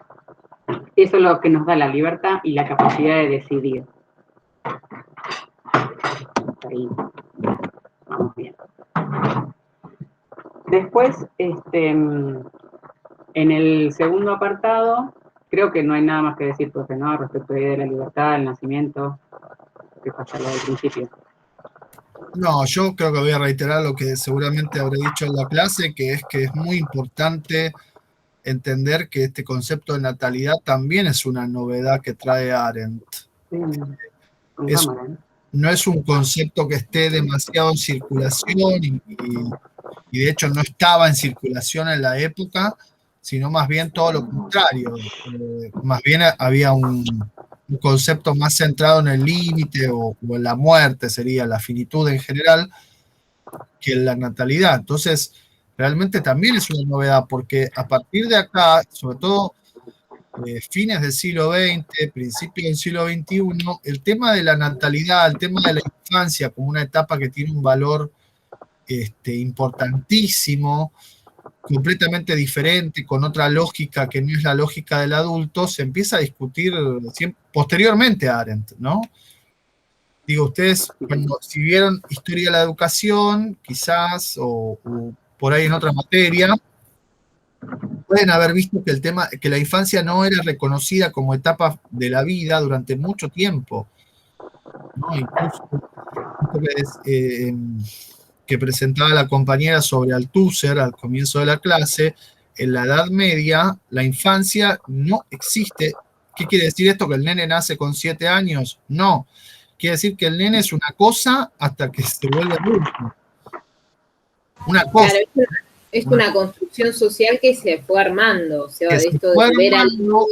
Eso es lo que nos da la libertad y la capacidad de decidir. Ahí vamos bien. Después, en el segundo apartado, creo que no hay nada más que decir, profe, ¿no? Respecto de la libertad, el nacimiento, que pasa lo del principio.
No, yo creo que voy a reiterar lo que seguramente habré dicho en la clase, que es muy importante entender que este concepto de natalidad también es una novedad que trae Arendt. No es un concepto que esté demasiado en circulación y de hecho no estaba en circulación en la época, sino más bien todo lo contrario. Más bien había un concepto más centrado en el límite o en la muerte, sería la finitud en general, que en la natalidad. Entonces, realmente también es una novedad, porque a partir de acá, sobre todo fines del siglo XX, principios del siglo XXI, el tema de la natalidad, el tema de la infancia como una etapa que tiene un valor importantísimo, completamente diferente, con otra lógica que no es la lógica del adulto, se empieza a discutir posteriormente a Arendt, ¿no? Digo, ustedes, si vieron Historia de la Educación, quizás, o por ahí en otra materia, pueden haber visto que que la infancia no era reconocida como etapa de la vida durante mucho tiempo, ¿no? Incluso que presentaba la compañera sobre Althusser al comienzo de la clase, en la Edad Media la infancia no existe. ¿Qué quiere decir esto? ¿Que el nene nace con 7 años? No. Quiere decir que el nene es una cosa hasta que se vuelve adulto. Una cosa.
Claro, es una construcción social que se fue armando, o sea, de esto de ver al niño.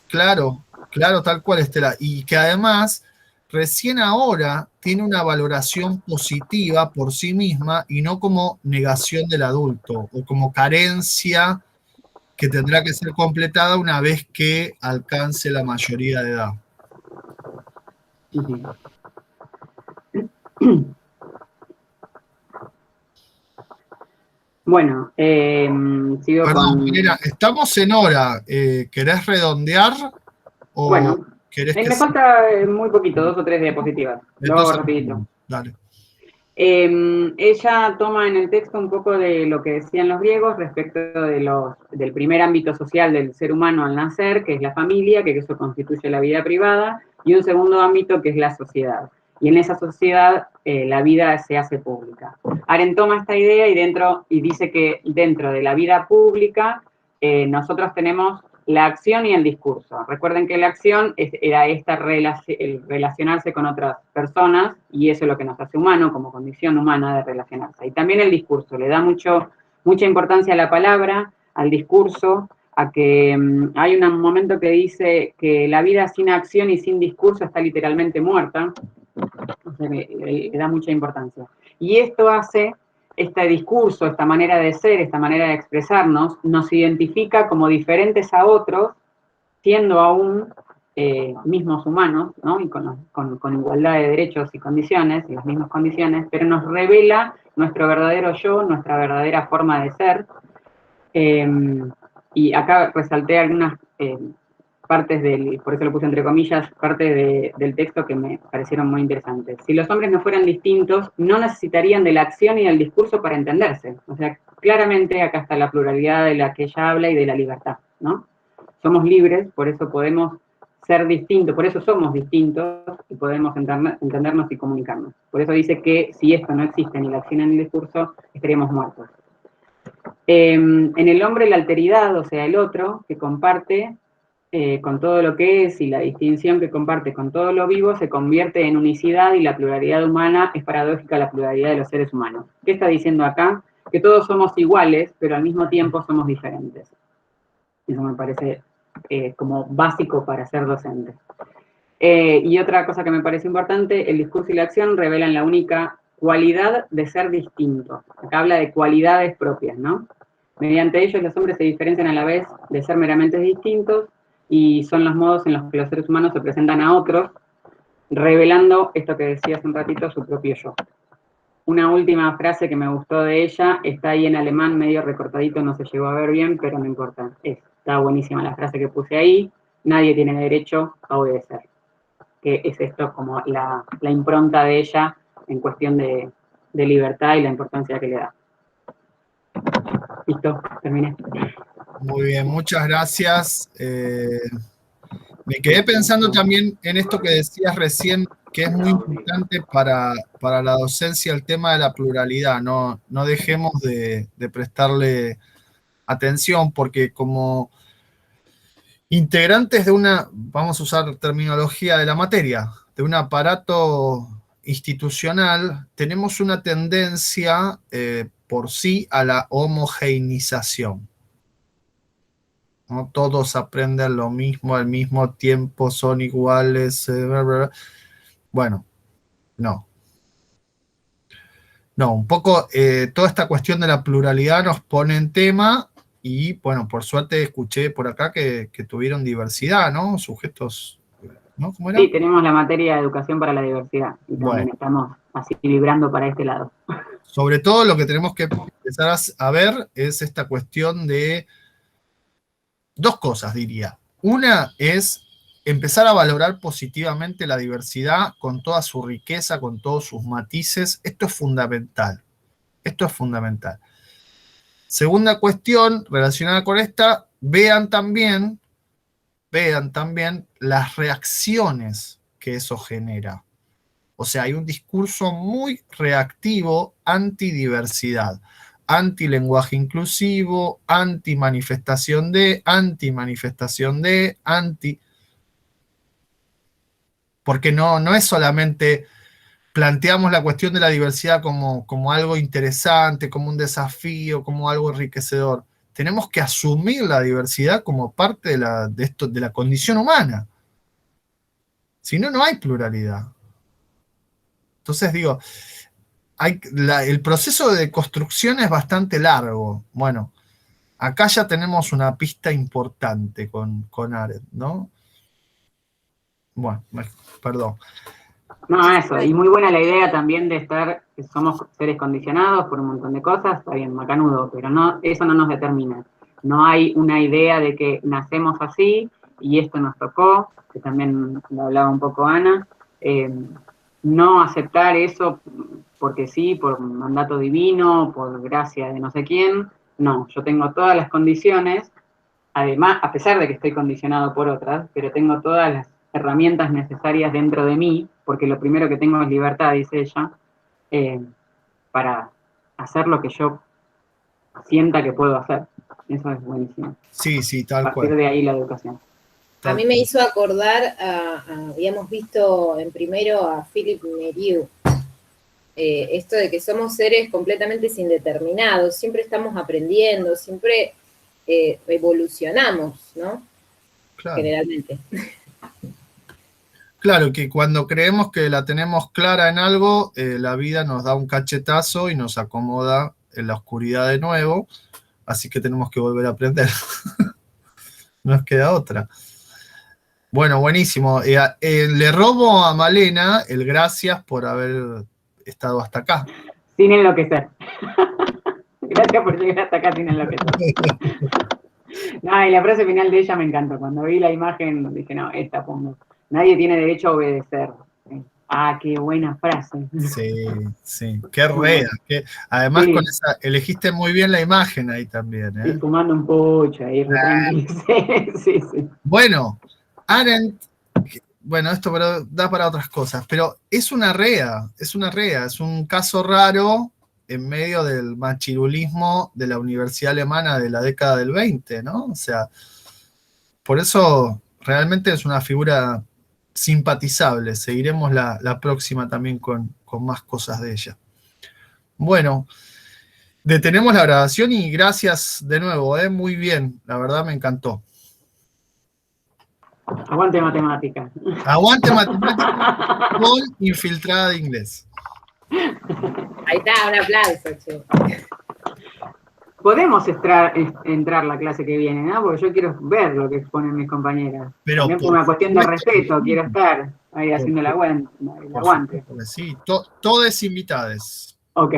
Claro, tal cual, Estela. Y que además, recién ahora tiene una valoración positiva por sí misma y no como negación del adulto o como carencia que tendrá que ser completada una vez que alcance la mayoría de edad.
Bueno, sigo
Perdón,
con...
Milena, estamos en hora. ¿Querés redondear o
Bueno,
querés que
me falta muy poquito, 2 o 3 diapositivas. Lo hago
entonces,
rapidito.
dale.
Ella toma en el texto un poco de lo que decían los griegos respecto del primer ámbito social del ser humano al nacer, que es la familia, que eso constituye la vida privada, y un segundo ámbito que es la sociedad. Y en esa sociedad la vida se hace pública. Arendt toma esta idea y dice que dentro de la vida pública nosotros tenemos la acción y el discurso. Recuerden que la acción era el relacionarse con otras personas, y eso es lo que nos hace humano, como condición humana de relacionarse. Y también el discurso, le da mucha importancia a la palabra, al discurso, a que hay un momento que dice que la vida sin acción y sin discurso está literalmente muerta, o sea, le da mucha importancia. Y esto hace... Este discurso, esta manera de ser, esta manera de expresarnos, nos identifica como diferentes a otros, siendo aún mismos humanos, ¿no? Y con igualdad de derechos y condiciones, y las mismas condiciones, pero nos revela nuestro verdadero yo, nuestra verdadera forma de ser. Y acá resalté algunas partes por eso lo puse entre comillas, partes del texto que me parecieron muy interesantes. Si los hombres no fueran distintos, no necesitarían de la acción y del discurso para entenderse. O sea, claramente acá está la pluralidad de la que ella habla y de la libertad, ¿no? Somos libres, por eso podemos ser distintos, por eso somos distintos y podemos entendernos y comunicarnos. Por eso dice que si esto no existe, ni la acción ni el discurso, estaríamos muertos. En el hombre la alteridad, o sea, el otro, que comparte con todo lo que es y la distinción que comparte con todo lo vivo, se convierte en unicidad y la pluralidad humana es paradójica a la pluralidad de los seres humanos. ¿Qué está diciendo acá? Que todos somos iguales, pero al mismo tiempo somos diferentes. Eso me parece como básico para ser docente. Y otra cosa que me parece importante, el discurso y la acción revelan la única cualidad de ser distinto. Acá habla de cualidades propias, ¿no? Mediante ellos los hombres se diferencian a la vez de ser meramente distintos y son los modos en los que los seres humanos se presentan a otros, revelando esto que decía hace un ratito, su propio yo. Una última frase que me gustó de ella, está ahí en alemán, medio recortadito, no se llegó a ver bien, pero no importa. Está buenísima la frase que puse ahí, nadie tiene derecho a obedecer. Que es esto como la impronta de ella en cuestión de libertad y la importancia que le da. Listo, terminé.
Muy bien, muchas gracias. Me quedé pensando también en esto que decías recién, que es muy importante para la docencia el tema de la pluralidad. No dejemos de prestarle atención, porque como integrantes de vamos a usar terminología de la materia, de un aparato institucional, tenemos una tendencia por sí a la homogeneización. ¿No? Todos aprenden lo mismo al mismo tiempo, son iguales. Bla, bla, bla. Bueno, no. No, un poco toda esta cuestión de la pluralidad nos pone en tema y, bueno, por suerte escuché por acá que tuvieron diversidad, ¿no? Sujetos, ¿no? ¿Cómo era?
Sí, tenemos la materia de educación para la diversidad y también
Bueno,
estamos así vibrando para este lado.
sobre todo lo que tenemos que empezar a ver es esta cuestión de dos cosas, diría. Una es empezar a valorar positivamente la diversidad con toda su riqueza, con todos sus matices. Esto es fundamental. Esto es fundamental. Segunda cuestión relacionada con esta, vean también las reacciones que eso genera. O sea, hay un discurso muy reactivo antidiversidad, anti-lenguaje inclusivo, anti-manifestación de, porque no es solamente planteamos la cuestión de la diversidad como algo interesante, como un desafío, como algo enriquecedor. Tenemos que asumir la diversidad como parte de la condición humana. Si no, no hay pluralidad. Entonces digo, el proceso de construcción es bastante largo. Bueno, acá ya tenemos una pista importante con Arendt, ¿no? Bueno, perdón.
No, eso, y muy buena la idea también de estar, que somos seres condicionados por un montón de cosas, está bien, macanudo, pero no, eso no nos determina. No hay una idea de que nacemos así y esto nos tocó, que también lo hablaba un poco Ana, no aceptar eso porque sí, por mandato divino, por gracia de no sé quién, no, yo tengo todas las condiciones, además, a pesar de que estoy condicionado por otras, pero tengo todas las herramientas necesarias dentro de mí, porque lo primero que tengo es libertad, dice ella, para hacer lo que yo sienta que puedo hacer. Eso es buenísimo.
Sí, sí,
A
tal
partir
cual.
de ahí la educación.
A mí me hizo acordar, habíamos visto en primero a Philip Merieux, esto de que somos seres completamente indeterminados, siempre estamos aprendiendo, siempre evolucionamos, ¿no?
Claro.
Generalmente.
Claro, que cuando creemos que la tenemos clara en algo, la vida nos da un cachetazo y nos acomoda en la oscuridad de nuevo, así que tenemos que volver a aprender. No nos queda otra. Bueno, buenísimo. Le robo a Malena el gracias por haber estado hasta acá.
Sin enloquecer. Gracias por llegar hasta acá sin enloquecer. No, y la frase final de ella me encantó. Cuando vi la imagen dije, no, esta pongo. Nadie tiene derecho a obedecer. Ah, qué buena frase.
Sí, sí, qué rea. Además,
sí.
con esa, elegiste muy bien la imagen ahí también.
Y fumando un pucho ahí, re tranquilo. Sí, sí.
Bueno, Arendt, bueno, esto da para otras cosas, pero es una rea, es un caso raro en medio del machirulismo de la Universidad Alemana de la década del 20, ¿no? O sea, por eso realmente es una figura simpatizable. Seguiremos la próxima también con más cosas de ella. Bueno, detenemos la grabación y gracias de nuevo, muy bien, la verdad me encantó.
Aguante matemática.
Aguante matemática con infiltrada de inglés.
Ahí está, un aplauso, che.
Podemos entrar la clase que viene, ¿no? Porque yo quiero ver lo que exponen mis compañeras.
Pero
también por una cuestión de respeto, quiero estar ahí haciendo el aguante.
Sí, todas invitadas.
Ok.